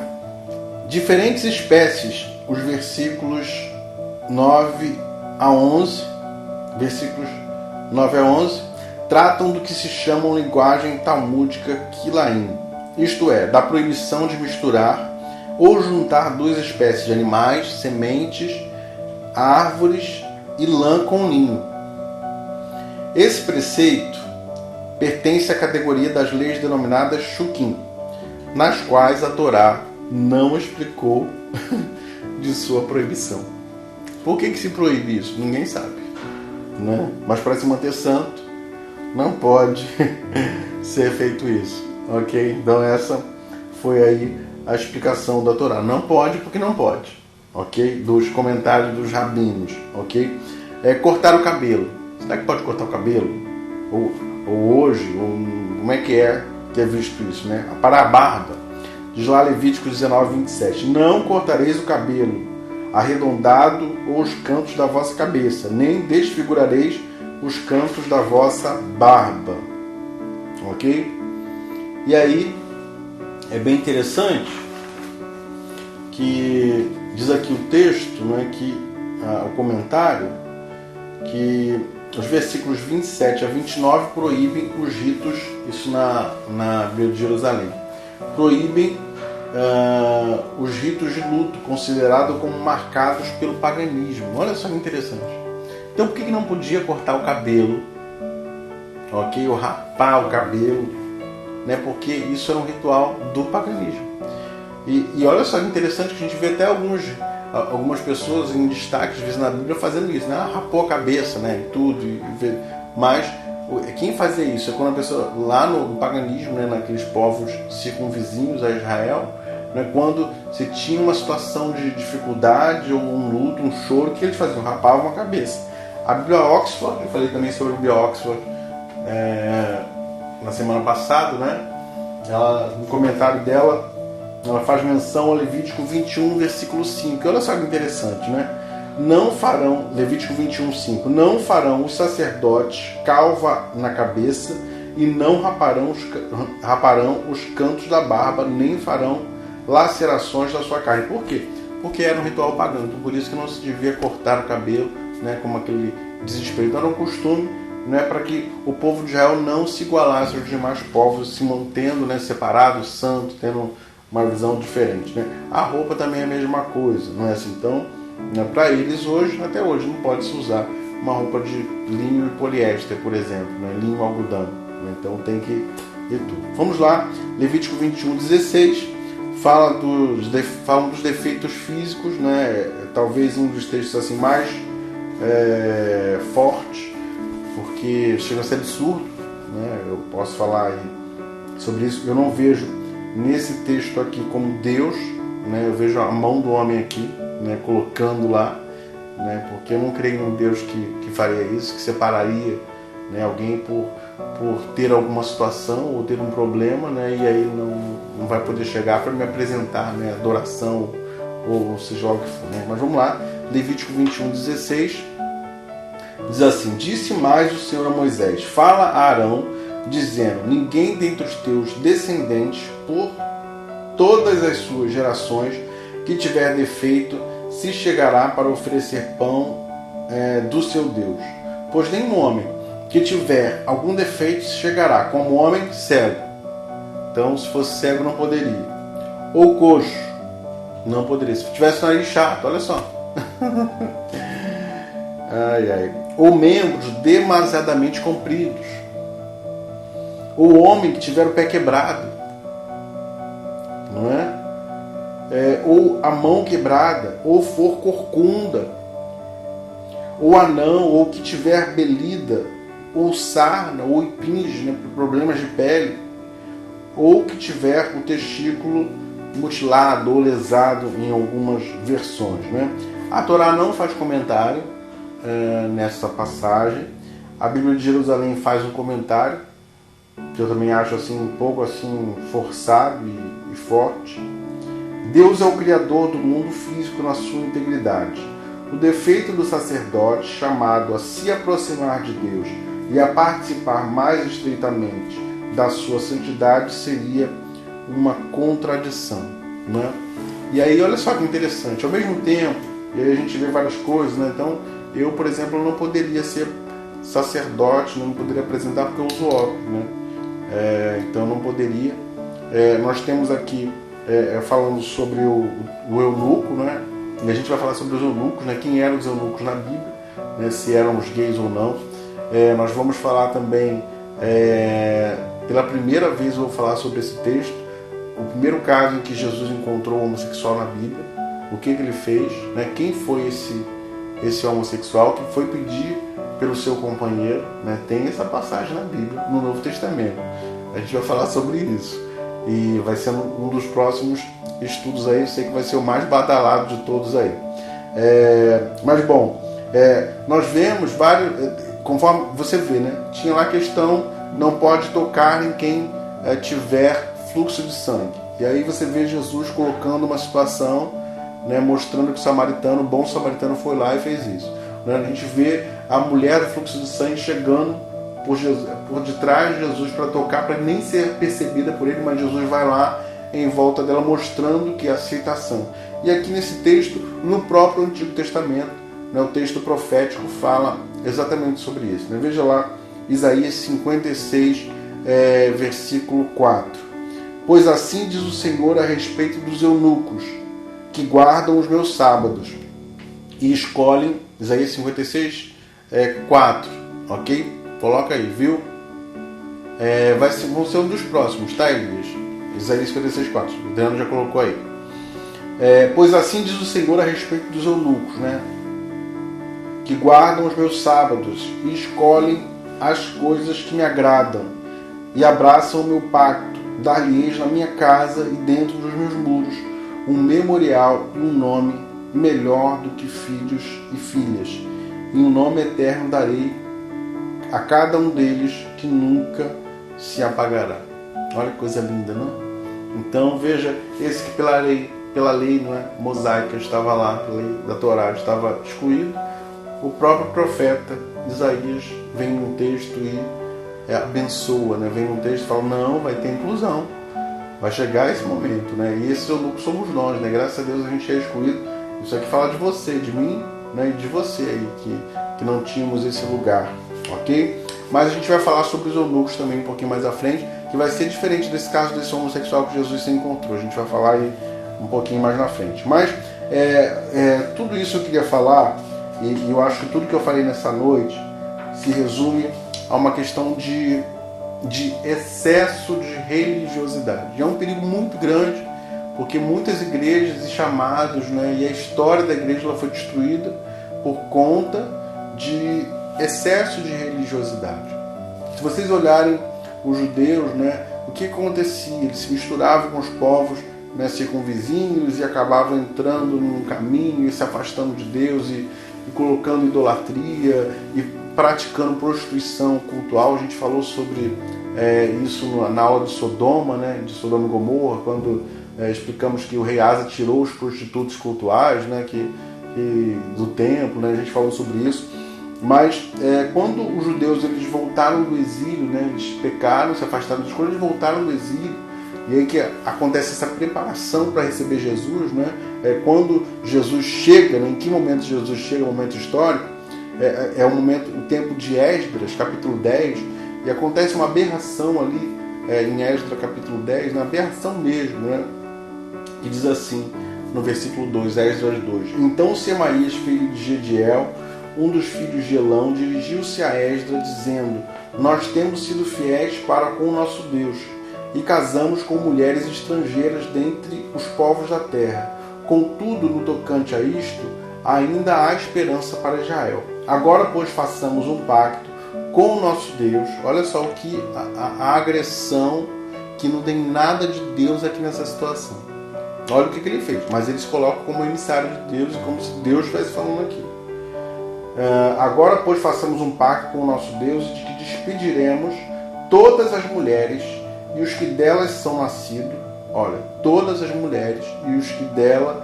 Diferentes espécies, os versículos 9 a 11, versículos 9 a 11, tratam do que se chama linguagem talmúdica Quilaim, isto é, da proibição de misturar ou juntar duas espécies de animais, sementes, árvores e lã com linho. Esse preceito pertence à categoria das leis denominadas Shukim, nas quais a Torá não explicou de sua proibição. Por que se proíbe isso? Ninguém sabe, né? Mas para se manter santo, não pode ser feito isso, ok? Então essa foi aí a explicação da Torá. Não pode porque não pode, ok? Dos comentários dos rabinos, ok? Cortar o cabelo. Será que pode cortar o cabelo? Ou hoje, como é que é visto isso, né? Para a barba, diz lá Levítico 19:27. Não cortareis o cabelo arredondado ou os cantos da vossa cabeça, nem desfigurareis os cantos da vossa barba, ok? E aí é bem interessante que diz aqui o texto, né, que o comentário, que os versículos 27 a 29 proíbem os ritos, isso na Bíblia de Jerusalém, proíbem os ritos de luto, considerados como marcados pelo paganismo. Olha só que interessante. Então por que não podia cortar o cabelo, ok? Ou rapar o cabelo, né? Porque isso era um ritual do paganismo. E olha só que interessante que a gente vê até algumas pessoas em destaque, às vezes na Bíblia, fazendo isso, né? Rapou a cabeça, né? E tudo, mas Quem fazia isso? É quando a pessoa, lá no paganismo, né, naqueles povos circunvizinhos a Israel, né, quando se tinha uma situação de dificuldade ou um luto, um choro, o que eles faziam? Rapavam a cabeça. A Bíblia Oxford, eu falei também sobre a Bíblia Oxford na semana passada, né? Ela, no comentário dela, ela faz menção ao Levítico 21, versículo 5. Olha só que interessante, né? Não farão, Levítico 21, 5, não farão os sacerdotes calva na cabeça e não raparão os cantos da barba, nem farão lacerações da sua carne. Por quê? Porque era um ritual pagão, então por isso que não se devia cortar o cabelo, né, como aquele desespero. Então era um costume, né, para que o povo de Israel não se igualasse aos demais povos, se mantendo, né, separado, santo, tendo uma visão diferente, né? A roupa também é a mesma coisa, não é assim? Então, né, para eles hoje, até hoje, não pode se usar uma roupa de linho e poliéster, por exemplo, né? Linho e algodão, né? Então tem que ver tudo. Vamos lá, Levítico 21, 16, fala dos defeitos físicos, né? Talvez um dos textos assim mais forte, porque chega a ser absurdo, né? Eu posso falar aí sobre isso. Eu não vejo nesse texto aqui como Deus, né? Eu vejo a mão do homem aqui, né? Colocando lá, né? Porque eu não creio num Deus que faria isso, que separaria, né, alguém por ter alguma situação ou ter um problema, né? E aí não vai poder chegar para me apresentar, né, adoração ou seja lá o que for, né? Mas vamos lá, Levítico 21, 16 diz assim: disse mais o Senhor a Moisés: fala a Arão, dizendo: ninguém dentre os teus descendentes, por todas as suas gerações, que tiver defeito, se chegará para oferecer pão do seu Deus. Pois nenhum homem que tiver algum defeito se chegará, como homem cego. Então, se fosse cego, não poderia. Ou coxo, não poderia. Se tivesse nariz chato, olha só. Ai, ai. Ou membros demasiadamente compridos. Ou homem que tiver o pé quebrado, não é? Ou a mão quebrada, ou for corcunda, ou anão, ou que tiver belida, ou sarna, ou impinge, né, por problemas de pele, ou que tiver o testículo mutilado ou lesado em algumas versões, né? A Torá não faz comentário nessa passagem. A Bíblia de Jerusalém faz um comentário que eu também acho assim um pouco assim forçado e forte. Deus é o criador do mundo físico na sua integridade. O defeito do sacerdote, chamado a se aproximar de Deus e a participar mais estreitamente da sua santidade, seria uma contradição, né? E aí, olha só que interessante, ao mesmo tempo, e aí a gente vê várias coisas, né? Então, eu, por exemplo, não poderia ser sacerdote, não poderia apresentar porque eu uso óculos, né? Então, não poderia. Nós temos aqui, falando sobre o eunuco, né? E a gente vai falar sobre os eunucos, né? Quem eram os eunucos na Bíblia, né? Se eram os gays ou não. Nós vamos falar também, pela primeira vez eu vou falar sobre esse texto, o primeiro caso em que Jesus encontrou um homossexual na Bíblia, o que ele fez, né? Quem foi esse homossexual que foi pedir pelo seu companheiro, né? Tem essa passagem na Bíblia, no Novo Testamento. A gente vai falar sobre isso. E vai ser um dos próximos estudos aí, eu sei que vai ser o mais badalado de todos aí. Mas bom, nós vemos vários, conforme você vê, né? Tinha lá a questão, não pode tocar em quem tiver fluxo de sangue. E aí você vê Jesus colocando uma situação, né, mostrando que o bom samaritano foi lá e fez isso. Né? A gente vê a mulher do fluxo de sangue chegando por detrás de Jesus para tocar, para nem ser percebida por ele, mas Jesus vai lá em volta dela mostrando que é aceitação. E aqui nesse texto, no próprio Antigo Testamento, né, o texto profético fala exatamente sobre isso. Né? Veja lá, Isaías 56, versículo 4. Pois assim diz o Senhor a respeito dos eunucos, que guardam os meus sábados e escolhem, Isaías 56, 4, ok? Coloca aí, viu? Vão ser um dos próximos, tá, Elias? Isaías 56, 4. O Adriano já colocou aí. Pois assim diz o Senhor a respeito dos eunucos, né? Que guardam os meus sábados e escolhem as coisas que me agradam e abraçam o meu pacto. Dar-lhes na minha casa e dentro dos meus muros um memorial e um nome melhor do que filhos e filhas. E um nome eterno darei a cada um deles que nunca se apagará. Olha que coisa linda, não é? Então veja, esse que pela lei não é, mosaica estava lá, pela lei da Torá estava excluído, o próprio profeta Isaías vem num texto e abençoa, né? Vem num texto e fala, não, vai ter inclusão, vai chegar esse momento, né? E esses eunucos somos nós, né? Graças a Deus a gente é excluído. Isso aqui fala de você, de mim, né? E de você aí, que não tínhamos esse lugar, ok? Mas a gente vai falar sobre os eunucos também um pouquinho mais à frente, que vai ser diferente desse caso desse homossexual que Jesus se encontrou. A gente vai falar aí um pouquinho mais na frente. Mas tudo isso eu queria falar, e eu acho que tudo que eu falei nessa noite se resume a uma questão de excesso de religiosidade. E é um perigo muito grande, porque muitas igrejas e chamados, né, e a história da igreja ela foi destruída por conta de excesso de religiosidade. Se vocês olharem os judeus, né, o que acontecia? Eles se misturavam com os povos, né, circunvizinhos, e acabavam entrando num caminho e se afastando de Deus e colocando idolatria e praticando prostituição cultural. A gente falou sobre isso na aula de Sodoma, né, de Sodoma e Gomorra, quando explicamos que o rei Asa tirou os prostitutos cultuais, né, do templo, né, a gente falou sobre isso. Mas quando os judeus eles voltaram do exílio, né, eles pecaram, se afastaram das coisas, eles voltaram do exílio, e aí que acontece essa preparação para receber Jesus, né? Quando Jesus chega, né, em que momento Jesus chega, o momento histórico, é o tempo de Esdras, capítulo 10, e acontece uma aberração ali em Esdras, capítulo 10, uma aberração mesmo, né? Que diz assim, no versículo 2, Esdras 2: Então Semaías, filho de Gediel, um dos filhos de Elão, dirigiu-se a Esdras, dizendo: Nós temos sido fiéis para com o nosso Deus, e casamos com mulheres estrangeiras dentre os povos da terra. Contudo, no tocante a isto, ainda há esperança para Israel. Agora, pois, façamos um pacto com o nosso Deus. Olha só o que a agressão, que não tem nada de Deus aqui nessa situação. Olha o que ele fez, mas eles colocam como emissário de Deus, como se Deus estivesse falando aqui. Agora, pois, façamos um pacto com o nosso Deus, de que despediremos todas as mulheres e os que delas são nascidos, olha, todas as mulheres e os que dela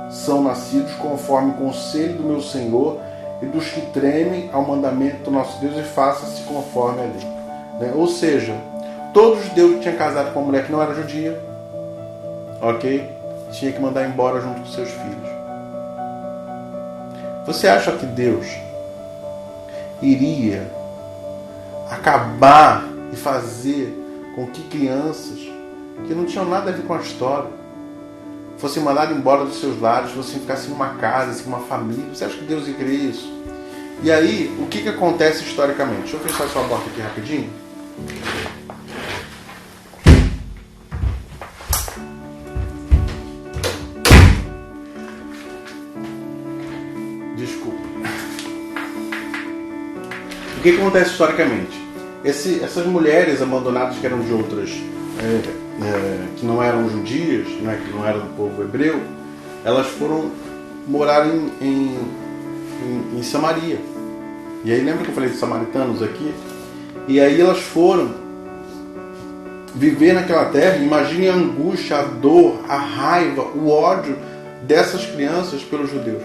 são nascidos, conforme o conselho do meu Senhor, e dos que tremem ao mandamento do nosso Deus, e faça-se conforme a lei. Né? Ou seja, todos os judeus que tinham casado com uma mulher que não era judia, ok? Tinha que mandar embora junto com seus filhos. Você acha que Deus iria acabar e fazer com que crianças que não tinham nada a ver com a história fossem mandadas embora dos seus lares, fossem ficar assim numa casa, assim, uma família? Você acha que Deus ia querer isso? E aí, o que acontece historicamente? Deixa eu fechar sua porta aqui rapidinho. Desculpa. O que acontece historicamente? Essas mulheres abandonadas que eram de outras, que não eram judias, né, que não eram do povo hebreu, elas foram morar em Samaria. E aí lembra que eu falei de samaritanos aqui? E aí elas foram viver naquela terra. Imagine a angústia, a dor, a raiva, o ódio dessas crianças pelos judeus.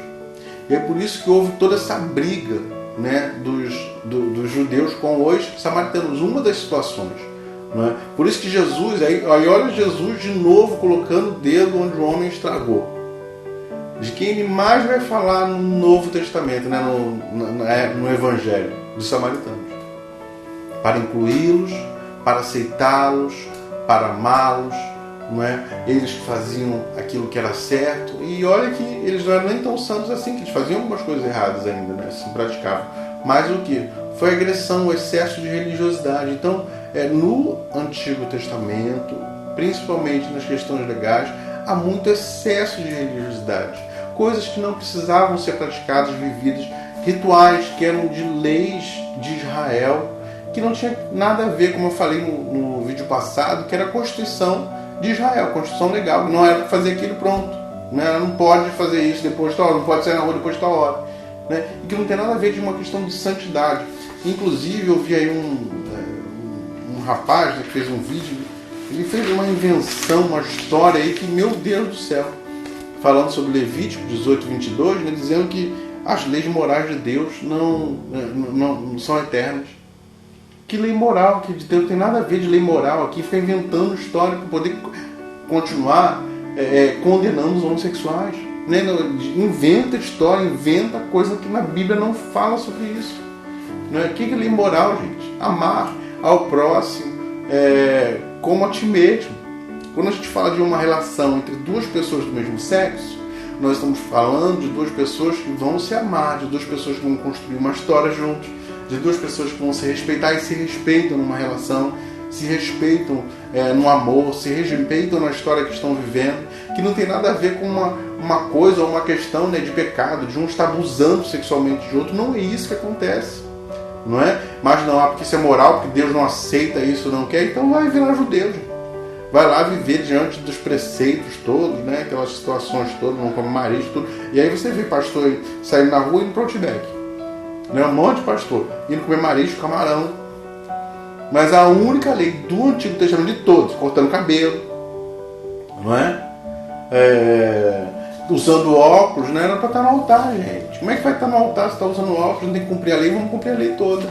E é por isso que houve toda essa briga, né, dos judeus com os samaritanos, uma das situações. Né? Por isso que Jesus, aí olha Jesus de novo colocando o dedo onde o homem estragou. De quem ele mais vai falar no Novo Testamento, né, no Evangelho, dos samaritanos. Para incluí-los, para aceitá-los, para amá-los. Não é? Eles que faziam aquilo que era certo, e olha que eles não eram nem tão santos assim, que eles faziam algumas coisas erradas ainda, né? Assim, praticavam. Mas o que? Foi a agressão, o excesso de religiosidade. Então, no Antigo Testamento, principalmente nas questões legais, há muito excesso de religiosidade. Coisas que não precisavam ser praticadas, vividas, rituais que eram de leis de Israel, que não tinha nada a ver, como eu falei no vídeo passado, que era a Constituição de Israel, a Constituição legal, não era fazer aquilo pronto, né? Não pode fazer isso depois de tal hora, não pode sair na rua depois de tal hora, né? E que não tem nada a ver de uma questão de santidade. Inclusive eu vi aí um rapaz, né, que fez um vídeo, ele fez uma invenção, uma história aí que, meu Deus do céu, falando sobre Levítico 18, 22, né, dizendo que as leis morais de Deus não são eternas. Que lei moral, que de Deus não tem nada a ver de lei moral aqui, fica inventando história para poder continuar condenando os homossexuais. Né? Inventa história, inventa coisa que na Bíblia não fala sobre isso. Né? O que é lei moral, gente? Amar ao próximo como a ti mesmo. Quando a gente fala de uma relação entre duas pessoas do mesmo sexo, nós estamos falando de duas pessoas que vão se amar, de duas pessoas que vão construir uma história juntos, de duas pessoas que vão se respeitar e se respeitam numa relação, se respeitam no amor, se respeitam na história que estão vivendo, que não tem nada a ver com uma coisa ou uma questão, né, de pecado, de um estar abusando sexualmente de outro. Não é isso que acontece, não é? Mas não, porque isso é moral, porque Deus não aceita isso, não quer, então vai virar judeu, gente. Vai lá viver diante dos preceitos todos, né? Aquelas situações todas, não come marido, tudo. E aí você vê pastor saindo na rua e indo para o Outback. Né? Um monte de pastor indo comer marisco, camarão. Mas a única lei do Antigo Testamento de todos, cortando cabelo, não é? Usando óculos, né? Era para estar no altar, gente. Como é que vai estar no altar se está usando óculos? Não tem que cumprir a lei, vamos cumprir a lei toda.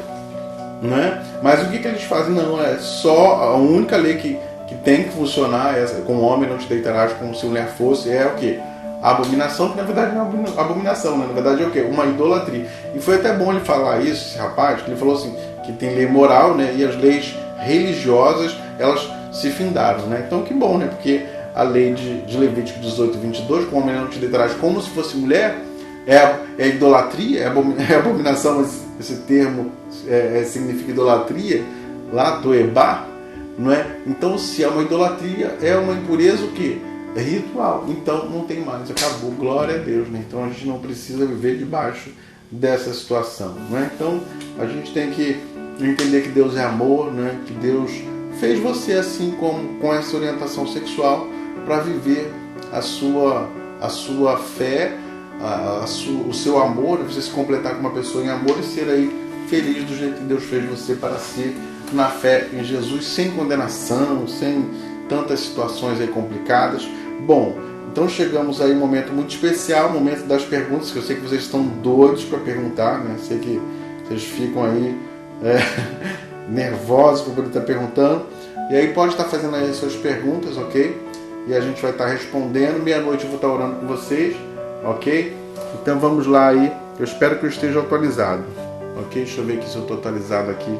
Não é? Mas o que eles fazem? Não, é só a única lei que tem que funcionar, com homem não te deitarás como se mulher fosse, é o quê? A abominação, que na verdade não é abominação, né? Na verdade é o quê? Uma idolatria. E foi até bom ele falar isso, esse rapaz, que ele falou assim, que tem lei moral, né? E as leis religiosas, elas se findaram, né? Então que bom, né? Porque a lei de Levítico 18, 22, com homem não te deitarás como se fosse mulher, é idolatria, é abominação, esse termo significa idolatria, lá do Ebar, não é? Então, se é uma idolatria, é uma impureza o quê? É ritual. Então, não tem mais. Acabou. Glória a Deus. Né? Então, a gente não precisa viver debaixo dessa situação. Não é? Então, a gente tem que entender que Deus é amor, né? Que Deus fez você assim como com essa orientação sexual para viver a sua fé, o seu amor, você se completar com uma pessoa em amor e ser aí feliz do jeito que Deus fez você para ser na fé em Jesus, sem condenação, sem tantas situações aí complicadas. Bom, então chegamos aí a um momento muito especial, o momento das perguntas, que eu sei que vocês estão doidos para perguntar, né? Sei que vocês ficam aí nervosos para poder estar perguntando. E aí pode estar fazendo aí as suas perguntas, ok? E a gente vai estar respondendo. Meia-noite eu vou estar orando com vocês, ok? Então vamos lá aí. Eu espero que eu esteja atualizado, ok? Deixa eu ver aqui se eu estou atualizado aqui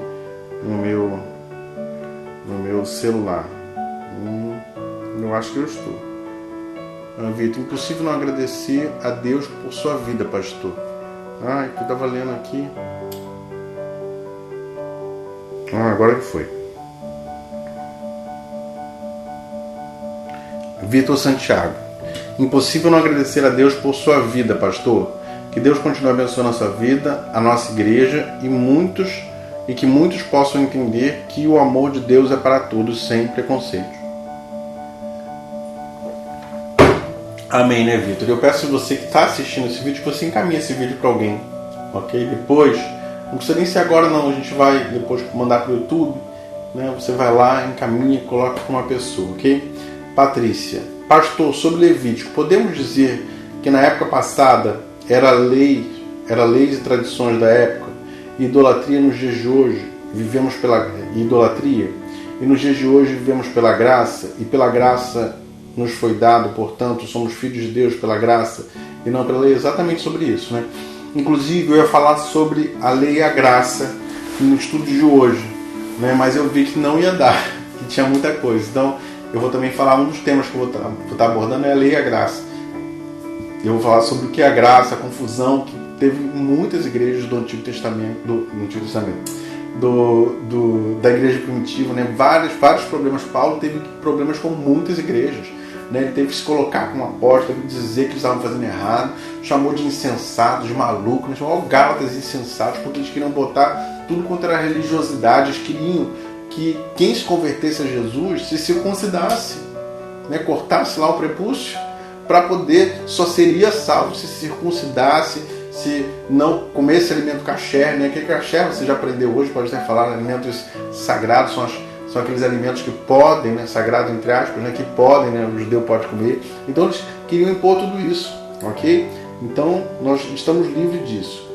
no meu celular. Eu acho que eu estou. Vitor, impossível não agradecer a Deus por sua vida, pastor. Ai, que eu estava lendo aqui. Agora que foi. Vitor Santiago. Impossível não agradecer a Deus por sua vida, pastor. Que Deus continue abençoando a sua vida, a nossa igreja e que muitos possam entender que o amor de Deus é para todos, sem preconceito. Amém, né, Vitor? Eu peço a você que está assistindo esse vídeo, que você encaminhe esse vídeo para alguém, ok? Depois, não precisa nem ser agora não, a gente vai depois mandar para o YouTube, né? Você vai lá, encaminha, coloca para uma pessoa, ok? Patrícia, pastor, sobre Levítico, podemos dizer que na época passada era leis e tradições da época, e idolatria nos dias de hoje, vivemos pela idolatria, e nos dias de hoje vivemos pela graça, e pela graça nos foi dado, portanto, somos filhos de Deus pela graça e não pela lei, exatamente sobre isso, né? Inclusive, eu ia falar sobre a lei e a graça no estudo de hoje, né? Mas eu vi que não ia dar, que tinha muita coisa. Então, eu vou também falar, um dos temas que eu vou estar abordando é a lei e a graça. Eu vou falar sobre o que é a graça, a confusão que teve muitas igrejas do Antigo Testamento, da igreja primitiva, né? Vários problemas. Paulo teve problemas com muitas igrejas, né? Ele teve que se colocar como apóstolo, teve que dizer que eles estavam fazendo errado, chamou de insensatos, de malucos, né? Chamou Gálatas insensatos, porque eles queriam botar tudo quanto era religiosidade, eles queriam que quem se convertesse a Jesus se circuncidasse, né? Cortasse lá o prepúcio, para poder, só seria salvo se circuncidasse, se não comesse alimento kasher, né? Que kasher você já aprendeu hoje, pode até falar, alimentos sagrados são aqueles alimentos que podem, né, sagrados entre aspas, né, que podem, né, o judeu pode comer. Então eles queriam impor tudo isso, ok? Então nós estamos livres disso.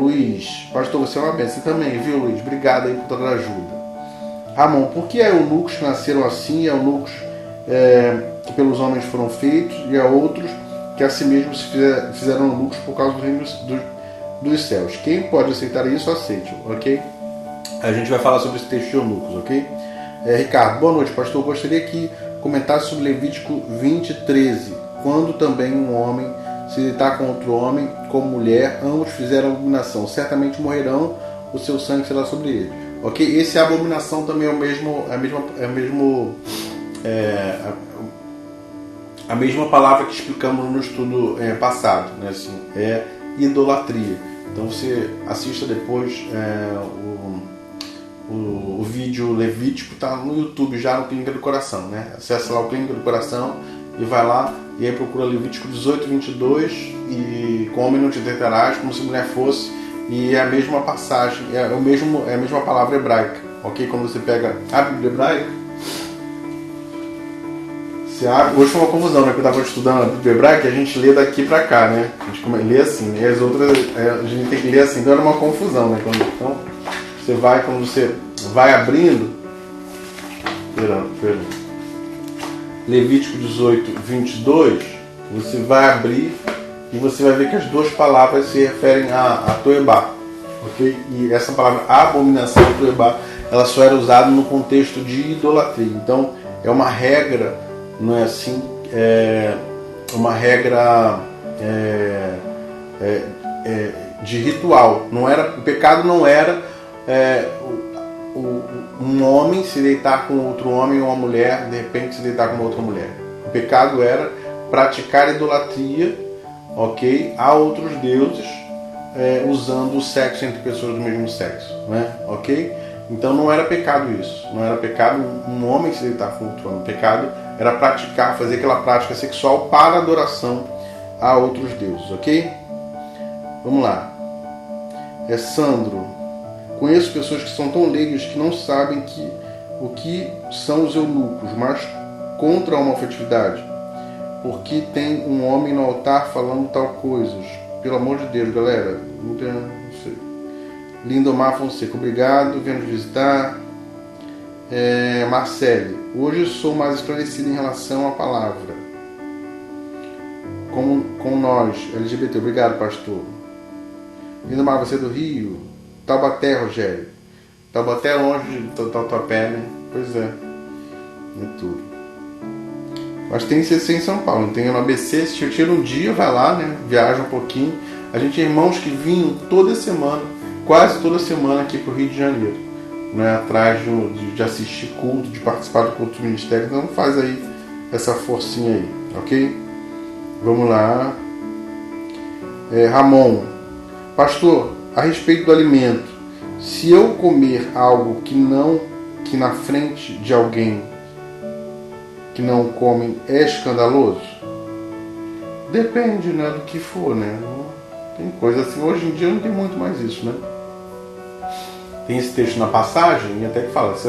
Luiz, pastor, você é uma bênção também, viu, Luiz? Obrigado aí por toda a ajuda. Ramon, por que há eunucos que nasceram assim e eunucos que pelos homens foram feitos e há outros que a si mesmos fizeram eunucos por causa do reino dos céus? Quem pode aceitar isso, aceite, ok? A gente vai falar sobre esse texto de eunucos, ok? Ricardo, boa noite, pastor. Eu gostaria que comentasse sobre Levítico 20:13, quando também um homem se deitar com outro homem, como mulher, ambos fizeram abominação. Certamente morrerão, o seu sangue será sobre ele. Ok? Esse abominação também é a mesma palavra que explicamos no estudo passado, né? Assim, é idolatria. Então você assista depois o vídeo Levítico, está no YouTube já no Clínica do Coração, né? Acessa lá o Clínica do Coração e vai lá e aí procura Levítico 18:22 e com homem não te deitarás, como se mulher fosse, e é a mesma passagem, é a mesma palavra hebraica, ok? Quando você pega a Bíblia hebraica, você abre, hoje foi uma confusão, né? Porque eu estava estudando a Bíblia hebraica e a gente lê daqui para cá, né? A gente lê assim, e as outras a gente tem que ler assim, então era uma confusão, né? Então quando você vai abrindo, Levítico 18:22, você vai abrir e você vai ver que as duas palavras se referem a Toebá, ok? E essa palavra abominação, Toebá, ela só era usada no contexto de idolatria. Então é uma regra, não é assim? É uma regra de ritual. O pecado não era um homem se deitar com outro homem ou uma mulher de repente se deitar com outra mulher. O pecado era praticar idolatria, ok, a outros deuses, usando o sexo entre pessoas do mesmo sexo, né? Ok? Então não era pecado isso, não era pecado um homem se deitar com outro homem. O pecado era fazer aquela prática sexual para adoração a outros deuses, ok? Vamos lá. Sandro, conheço pessoas que são tão leigas que não sabem o que são os eunucos, mas contra a homoafetividade, porque tem um homem no altar falando tal coisas. Pelo amor de Deus, galera, não sei. Lindomar Fonseca, obrigado, vem nos visitar. Marcele, hoje sou mais esclarecido em relação à palavra. Com nós, LGBT, obrigado, pastor. Lindomar, você é do Rio? Taubaté, Rogério. Taubaté é longe de Tatuapé, né? Pois é. É tudo. Mas tem CC em São Paulo, tem no ABC. Se eu tiro um dia, vai lá, né? Viaja um pouquinho. A gente tem irmãos que vinham toda semana, quase toda semana aqui pro Rio de Janeiro, né? Atrás de assistir culto, de participar do culto do ministério. Então faz aí essa forcinha aí, ok? Vamos lá. Ramon. Pastor, a respeito do alimento, se eu comer algo que na frente de alguém que não come é escandaloso? Depende, né, do que for, né? Tem coisa assim, hoje em dia não tem muito mais isso, né? Tem esse texto na passagem e até que fala, se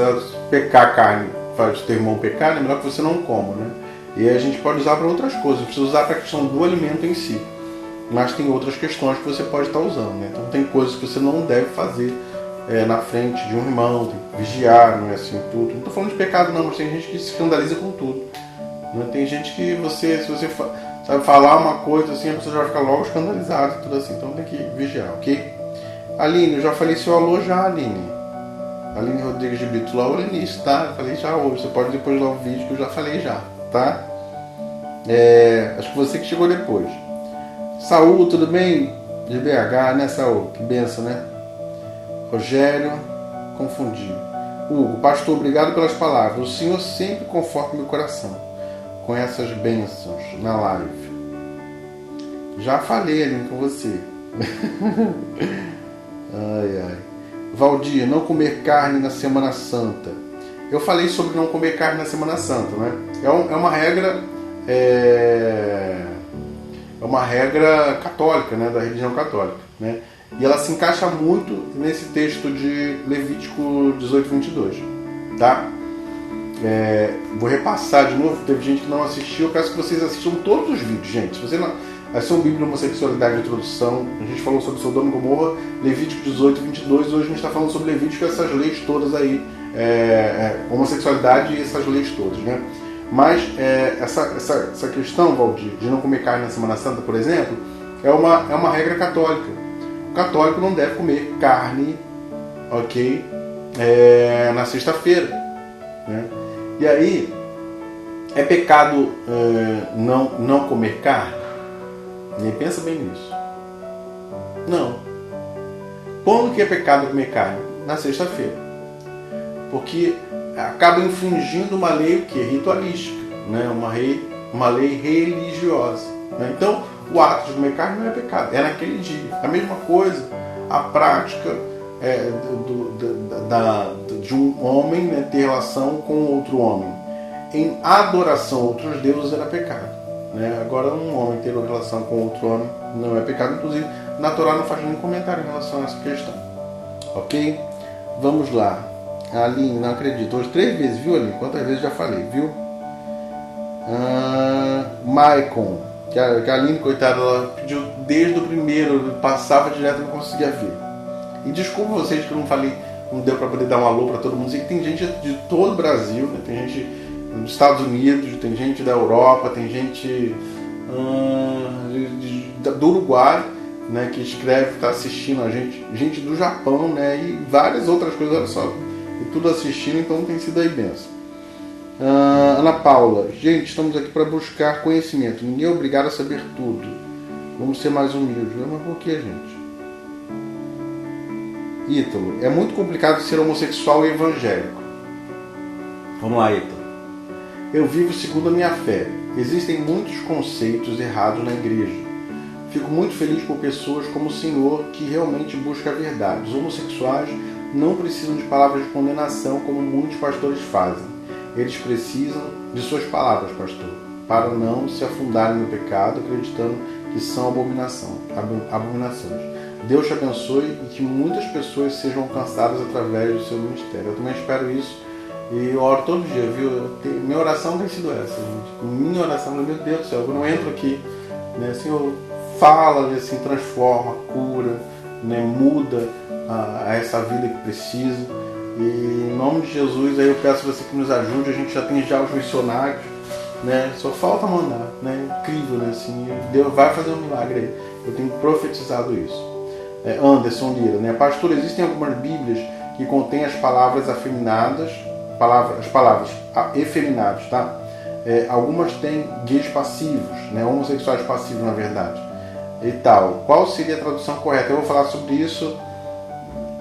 pecar carne, faz o teu irmão pecar, é melhor que você não coma, né? E aí a gente pode usar para outras coisas, não precisa usar para a questão do alimento em si. Mas tem outras questões que você pode estar usando, né? Então tem coisas que você não deve fazer na frente de um irmão, tem que vigiar, não é assim tudo. Não estou falando de pecado não, mas tem gente que se escandaliza com tudo. Né? Tem gente que se você sabe falar uma coisa assim, a pessoa já vai ficar logo escandalizada e tudo assim. Então tem que vigiar, ok? Aline, eu já falei seu alô já, Aline. Aline Rodrigues de Brito, lá o início, tá? Eu falei já hoje, você pode depois lá o vídeo que eu já falei já, tá? Acho que você que chegou depois. Saúl, tudo bem? De BH, né, Saúl? Que benção, né? Rogério, confundi. Hugo, pastor, obrigado pelas palavras. O Senhor sempre conforta meu coração com essas bênçãos na live. Já falei ali com você. Ai, ai. Valdir, não comer carne na Semana Santa. Eu falei sobre não comer carne na Semana Santa, né? É uma regra católica, né? Da religião católica, né? E ela se encaixa muito nesse texto de Levítico 18:22, tá? Vou repassar de novo, teve gente que não assistiu, eu peço que vocês assistam todos os vídeos, gente. Se você não assistiu o Bíblia, Homossexualidade e Introdução, a gente falou sobre Sodoma e Gomorra, Levítico 18:22, hoje a gente está falando sobre Levítico e essas leis todas aí, homossexualidade e essas leis todas, né? Mas essa questão, Valdir, de não comer carne na Semana Santa, por exemplo, é uma regra católica. O católico não deve comer carne, ok, na sexta-feira, né? E aí, é pecado não comer carne? Nem pensa bem nisso. Não. Quando que é pecado comer carne? Na sexta-feira. Porque acaba infringindo uma lei o quê? Ritualística, né? Uma lei religiosa, né? Então, o ato de comer carne não é pecado, é naquele dia. A mesma coisa, a prática de um homem, né, ter relação com outro homem em adoração a outros deuses era pecado, né? Agora, um homem ter relação com outro homem não é pecado. Inclusive, na Torá não faz nenhum comentário em relação a essa questão. Ok? Vamos lá. A Aline, não acredito. Hoje 3 vezes, viu, Aline? Quantas vezes já falei, viu? Maicon, que a Aline, coitada, ela pediu desde o primeiro, passava direto e não conseguia ver. E desculpa vocês que eu não falei, não deu para poder dar um alô para todo mundo. Sei que tem gente de todo o Brasil, né? Tem gente dos Estados Unidos, tem gente da Europa, tem gente do Uruguai, né, que escreve, está assistindo a gente do Japão, né, e várias outras coisas, olha só, e tudo assistindo, então tem sido aí benção. Ana Paula, gente, estamos aqui para buscar conhecimento, ninguém é obrigado a saber tudo, vamos ser mais humildes. Mas por que, gente? Ítalo, é muito complicado ser homossexual e evangélico. Vamos lá, Ítalo. Eu vivo segundo a minha fé. Existem muitos conceitos errados na igreja. Fico muito feliz por pessoas como o senhor que realmente busca a verdade. Os homossexuais não precisam de palavras de condenação como muitos pastores fazem. Eles precisam de suas palavras, pastor, para não se afundarem no pecado acreditando que são abominações. Deus te abençoe e que muitas pessoas sejam alcançadas através do seu ministério. Eu também espero isso. E eu oro todo dia, viu? Minha oração tem sido essa, gente. Minha oração, meu Deus do céu, eu não entro aqui, né? Senhor, fala, assim, transforma, cura, né? Muda a essa vida que precisa. E em nome de Jesus, aí eu peço você que nos ajude. A gente já tem os missionários, né? Só falta mandar, né? Incrível, né? Assim, Deus vai fazer um milagre aí. Eu tenho profetizado isso. Anderson Lira, né? Pastor, existem algumas bíblias que contêm as palavras afeminadas, as palavras efeminadas, tá? Algumas têm gays passivos, né? Homossexuais passivos, na verdade, e tal. Qual seria a tradução correta? Eu vou falar sobre isso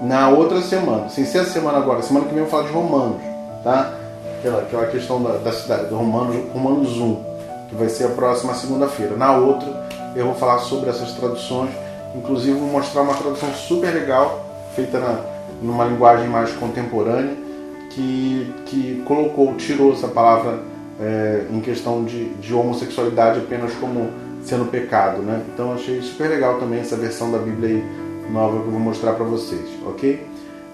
na outra semana, sem ser a semana agora. Semana que vem eu vou falar de Romanos, tá? Aquela questão da cidade, do Romanos 1, que vai ser a próxima segunda-feira. Na outra eu vou falar sobre essas traduções. Inclusive vou mostrar uma tradução super legal, feita numa linguagem mais contemporânea, que tirou essa palavra em questão de homossexualidade apenas como sendo pecado, né? Então eu achei super legal também essa versão da Bíblia aí, nova, que eu vou mostrar para vocês, ok?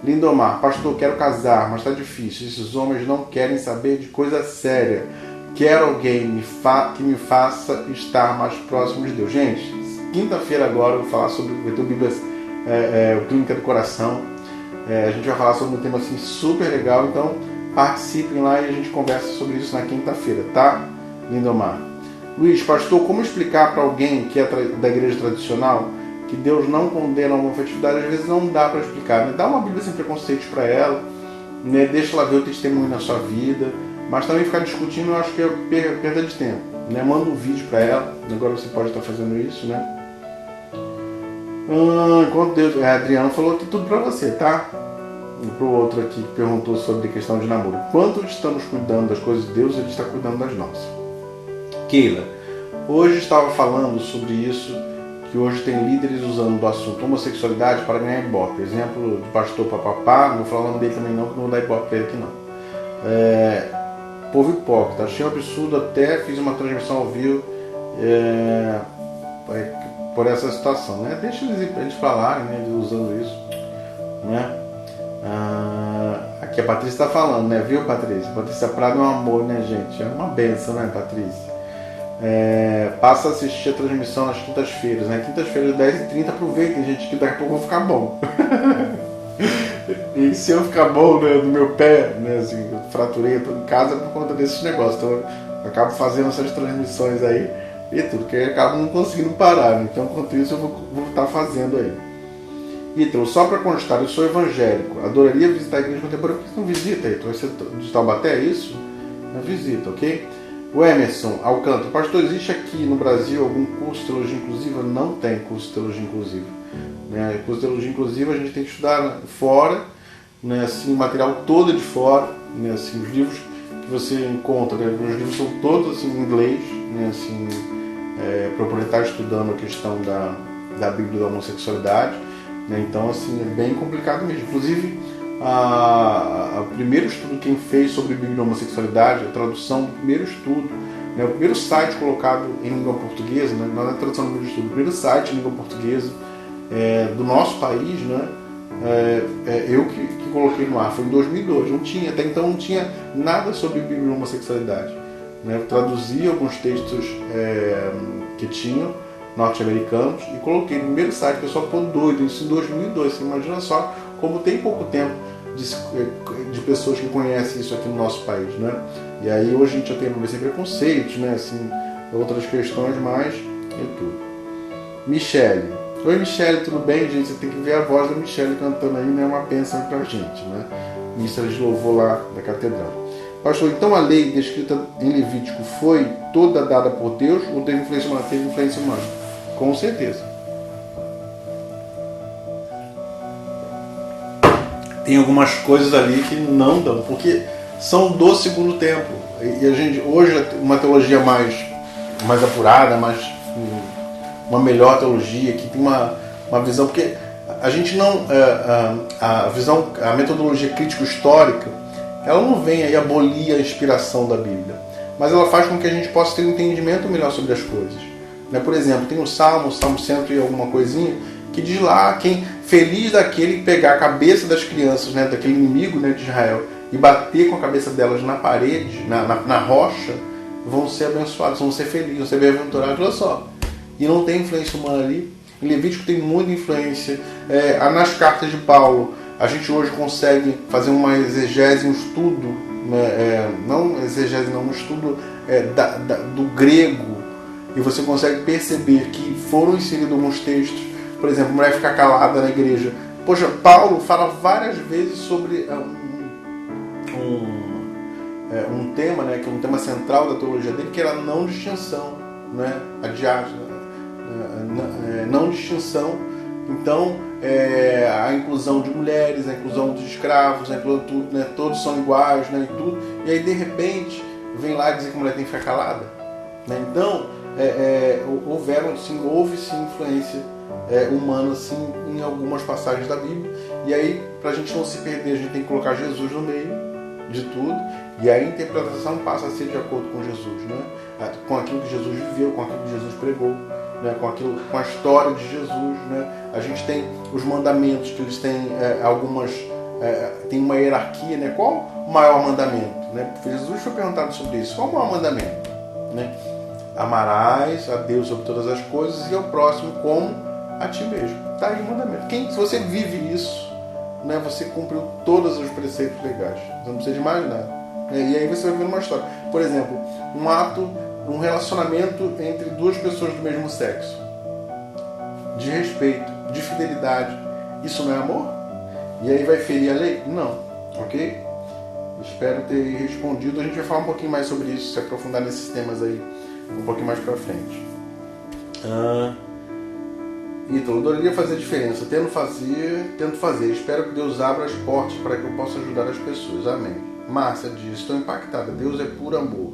Lindomar, pastor, quero casar, mas está difícil, esses homens não querem saber de coisa séria, quero alguém que me faça estar mais próximo de Deus. Gente, quinta-feira agora eu vou falar sobre o Bíblia, o Clínica do Coração. A gente vai falar sobre um tema assim super legal, então participem lá e a gente conversa sobre isso na quinta-feira, tá? Lindomar. Luiz, pastor, como explicar para alguém que é da igreja tradicional que Deus não condena a homoafetividade? Às vezes não dá para explicar, né? Dá uma Bíblia sem preconceitos para ela, né? Deixa ela ver o testemunho na sua vida, mas também ficar discutindo eu acho que é perda de tempo, né? Manda um vídeo para ela, agora você pode estar fazendo isso, né? Enquanto Deus, a Adriana falou que tudo para você, tá? E pro outro aqui que perguntou sobre a questão de namoro. Enquanto estamos cuidando das coisas de Deus, Ele está cuidando das nossas. Keila, hoje estava falando sobre isso, que hoje tem líderes usando do assunto homossexualidade para ganhar ibope. Exemplo do pastor Papapá, não vou falar o nome dele também não, que não vou dar ibope para ele aqui não. Povo hipócrita, achei um absurdo, até fiz uma transmissão ao vivo por essa situação, né? Deixa eles falarem, né, usando isso, né? Aqui a Patrícia está falando, né? Viu, Patrícia? Patrícia Prado é um amor, né, gente? É uma benção, né, Patrícia? Passa a assistir a transmissão nas quintas-feiras, né? Quintas-feiras, 10h30, aproveitem, gente, que daqui a pouco vai ficar bom. E se eu ficar bom, né, do meu pé, né, assim, eu fraturei, eu tô em casa por conta desses negócios, então eu acabo fazendo essas transmissões aí e tudo, que eu acabo não conseguindo parar, né? Então, enquanto isso, eu vou estar fazendo aí. Ítalo, só para constar, eu sou evangélico, adoraria visitar a igreja contemporânea. Por que você não visita, Ítalo? Você de Taubaté, é isso? Não visita, ok? O Emerson Alcântara, pastor, existe aqui no Brasil algum curso de teologia inclusiva? Não tem curso de teologia inclusiva. Né? Curso de teologia inclusiva a gente tem que estudar fora, né? Assim, o material todo é de fora, né? Assim, os livros que você encontra, né? Os livros são todos assim, em inglês, né? Assim, para poder estar estudando a questão da Bíblia da homossexualidade, né? Então, assim, é bem complicado mesmo. Inclusive, o primeiro estudo que quem fez sobre Bíblia da homossexualidade, a tradução do primeiro estudo, né? O primeiro site colocado em língua portuguesa, né? Não é a tradução do primeiro estudo, o primeiro site em língua portuguesa do nosso país, né? Eu que coloquei no ar, foi em 2002, não tinha, até então não tinha nada sobre Bíblia da homossexualidade, né? Eu traduzi alguns textos que tinham norte-americanos e coloquei no primeiro site. O pessoal ficou doido, isso em 2002. Você imagina só como tem pouco tempo de pessoas que conhecem isso aqui no nosso país, né? E aí hoje a gente já tem sem preconceitos, né? Assim, outras questões mais e tudo. Michele. Oi, Michele, tudo bem, gente? Você tem que ver a voz da Michele cantando aí, né? É uma bênção pra gente, né? Ministra de louvor lá da catedral. Pastor, então a lei descrita em Levítico foi toda dada por Deus ou teve influência humana? Teve influência humana, com certeza. Tem algumas coisas ali que não dão, porque são do segundo tempo. E a gente hoje uma teologia mais apurada, uma melhor teologia, que tem uma visão, porque a gente não a metodologia crítico-histórica, ela não vem aí abolir a inspiração da Bíblia, mas ela faz com que a gente possa ter um entendimento melhor sobre as coisas, né? Por exemplo, tem o Salmo 100 e alguma coisinha, que diz lá, quem feliz daquele que pegar a cabeça das crianças, né, daquele inimigo, né, de Israel, e bater com a cabeça delas na parede, na rocha, vão ser abençoados, vão ser felizes, vão ser bem-aventurados. Olha só, e não tem influência humana ali. Em Levítico tem muita influência. Nas cartas de Paulo, a gente hoje consegue fazer uma exegese, um estudo, né, não exegese, não, um estudo do grego, e você consegue perceber que foram inseridos alguns textos. Por exemplo, mulher ficar calada na igreja. Poxa, Paulo fala várias vezes sobre um tema, né, que é um tema central da teologia dele, que era a não distinção, né, a diáspora, não distinção. Então, a inclusão de mulheres, a inclusão dos escravos, a inclusão de tudo, né, todos são iguais, né, e tudo. E aí, de repente, vem lá dizer que a mulher tem que ficar calada, né? Então, houve sim influência humana, sim, em algumas passagens da Bíblia. E aí, para a gente não se perder, a gente tem que colocar Jesus no meio de tudo, e aí a interpretação passa a ser de acordo com Jesus, né? Com aquilo que Jesus viveu, com aquilo que Jesus pregou, né? Com a história de Jesus, né? A gente tem os mandamentos, que eles têm tem uma hierarquia, né? Qual o maior mandamento, né? Jesus foi perguntado sobre isso. Qual o maior mandamento, né? Amarás a Deus sobre todas as coisas e ao próximo como a ti mesmo. Está aí o mandamento. Se você vive isso, né, você cumpriu todos os preceitos legais. Você não precisa de mais nada. E aí você vai ver uma história. Por exemplo, um relacionamento entre duas pessoas do mesmo sexo. De respeito, de fidelidade. Isso não é amor? E aí vai ferir a lei? Não. Ok? Espero ter respondido. A gente vai falar um pouquinho mais sobre isso, se aprofundar nesses temas aí um pouquinho mais pra frente. Então, eu adoraria fazer diferença. Tento fazer. Espero que Deus abra as portas para que eu possa ajudar as pessoas. Amém. Márcia diz, estou impactada. Deus é puro amor.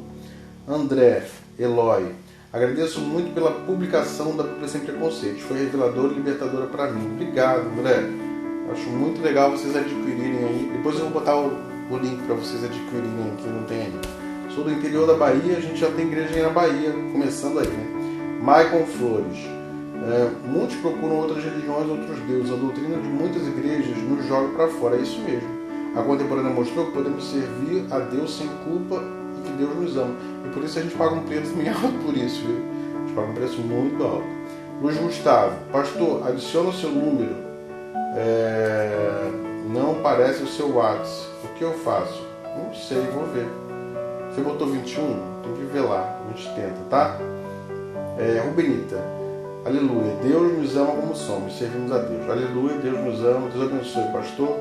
André, Eloy, Agradeço muito pela publicação da Bíblia Sem Preconceitos. Foi reveladora e libertadora para mim. Obrigado, André. Acho muito legal vocês adquirirem aí. Depois eu vou botar o link para vocês adquirirem aqui, não tem ainda. Sou do interior da Bahia, a gente já tem igreja aí na Bahia, começando aí, né? Maicon Flores. Muitos procuram outras religiões, outros deuses. A doutrina de muitas igrejas nos joga para fora. É isso mesmo. A contemporânea mostrou que podemos servir a Deus sem culpa e que Deus nos ama. E por isso a gente paga um preço meio alto por isso, viu? A gente paga um preço muito alto. Luiz Gustavo. Pastor, adiciona o seu número. Não aparece o seu WhatsApp. O que eu faço? Não sei, vou ver. Você botou 21? Tem que ver lá. A gente tenta, tá? Rubenita. Aleluia. Deus nos ama como somos. Servimos a Deus. Aleluia. Deus nos ama. Deus abençoe. Pastor,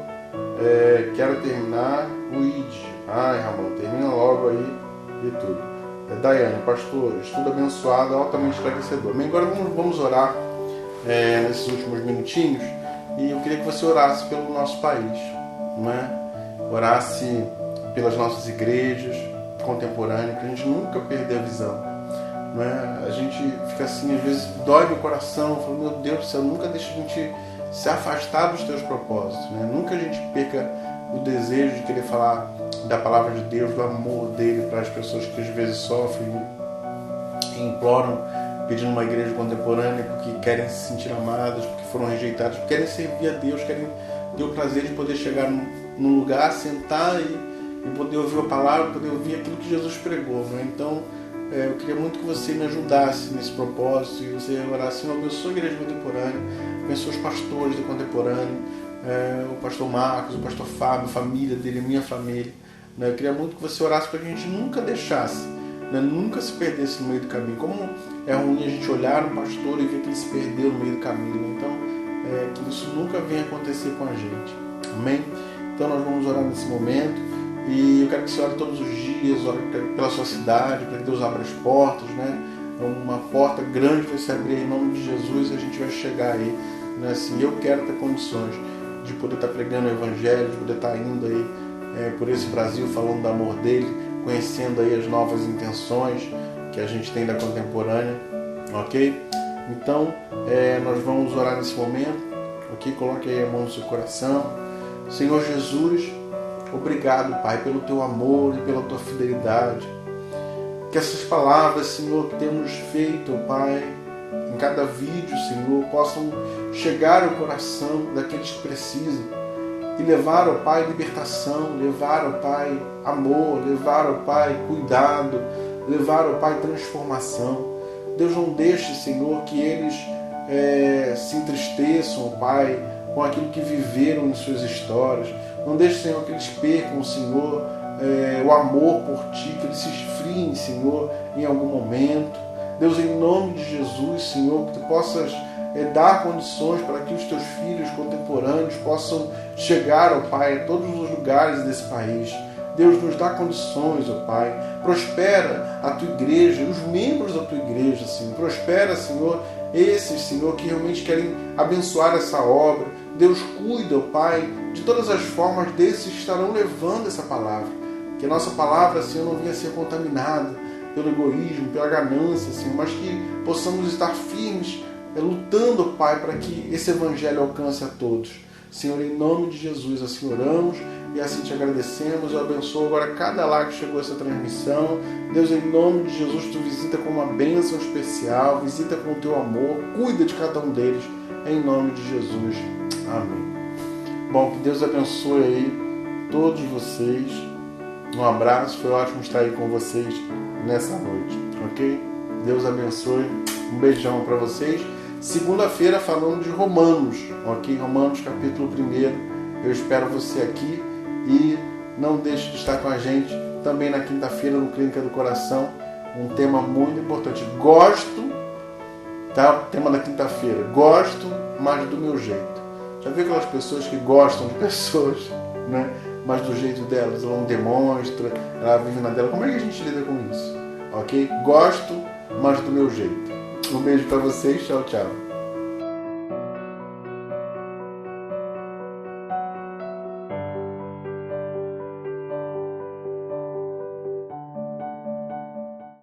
quero terminar o ID. Ai, Ramon, termina logo aí e tudo. Daiane. Pastor, estudo abençoado, altamente esclarecedor. Bem, agora vamos orar nesses últimos minutinhos. E eu queria que você orasse pelo nosso país, não é? Orasse pelas nossas igrejas contemporâneas, para a gente nunca perder a visão, não é? A gente fica assim, às vezes dói no coração, fala, meu Deus do céu, nunca deixe a gente se afastar dos teus propósitos, né? Nunca a gente perca o desejo de querer falar da palavra de Deus, do amor dele para as pessoas que às vezes sofrem e imploram, pedindo uma igreja contemporânea porque querem se sentir amadas, porque foram rejeitadas, porque querem servir a Deus, querem ter o prazer de poder chegar num lugar, sentar e poder ouvir a palavra, poder ouvir aquilo que Jesus pregou, né? Então, eu queria muito que você me ajudasse nesse propósito e você orasse, Senhor, abençoe a igreja contemporânea, abençoe os pastores da contemporânea, o pastor Marcos, o pastor Fábio, a família dele, a minha família, né? Eu queria muito que você orasse para que a gente nunca deixasse, né? Nunca se perdesse no meio do caminho. Como é ruim a gente olhar um pastor e ver que ele se perdeu no meio do caminho, né? Então, que isso nunca venha acontecer com a gente. Amém? Então nós vamos orar nesse momento e eu quero que você ore todos os dias, ore pela sua cidade, para que Deus abra as portas, né? Uma porta grande vai se abrir em nome de Jesus e a gente vai chegar aí, né? Assim, eu quero ter condições de poder estar pregando o Evangelho, de poder estar indo aí por esse Brasil, falando do amor dele, conhecendo aí as novas intenções que a gente tem da contemporânea, ok? Então, nós vamos orar nesse momento, ok? Coloque aí a mão no seu coração. Senhor Jesus, obrigado, Pai, pelo teu amor e pela tua fidelidade. Que essas palavras, Senhor, que temos feito, Pai, em cada vídeo, Senhor, possam chegar ao coração daqueles que precisam e levar, ó Pai, libertação, levar, ó Pai, amor, levar, ó Pai, cuidado, levar, ó Pai, transformação. Deus, não deixe, Senhor, que eles se entristeçam, ó Pai, com aquilo que viveram em suas histórias. Não deixe, Senhor, que eles percam, Senhor, o amor por Ti, que eles se esfriem, Senhor, em algum momento. Deus, em nome de Jesus, Senhor, que Tu possas dar condições para que os Teus filhos contemporâneos possam chegar, ó Pai, a todos os lugares desse país. Deus, nos dá condições, ó Pai. Prospera a Tua igreja, os membros da Tua igreja, Senhor. Prospera, Senhor, esses, Senhor, que realmente querem abençoar essa obra. Deus, cuida, ó Pai, de todas as formas desses que estarão levando essa palavra. Que a nossa palavra, Senhor, não venha a ser contaminada pelo egoísmo, pela ganância, Senhor, mas que possamos estar firmes, lutando, Pai, para que esse Evangelho alcance a todos. Senhor, em nome de Jesus, assim oramos e assim te agradecemos. Eu abençoo agora cada lar que chegou a essa transmissão. Deus, em nome de Jesus, Tu visita com uma bênção especial, visita com o Teu amor, cuida de cada um deles, em nome de Jesus. Amém. Bom, que Deus abençoe aí todos vocês. Um abraço, foi ótimo estar aí com vocês nessa noite, ok? Deus abençoe, um beijão para vocês. Segunda-feira falando de Romanos, ok? Romanos capítulo 1. Eu espero você aqui e não deixe de estar com a gente também na quinta-feira no Clínica do Coração. Um tema muito importante. Gosto, tá? Tema da quinta-feira. Gosto, mas do meu jeito. Já viu aquelas pessoas que gostam de pessoas, né? Mas do jeito delas, ela não demonstra, ela vive na dela. Como é que a gente lida com isso? Ok? Gosto, mas do meu jeito. Um beijo para vocês. Tchau, tchau.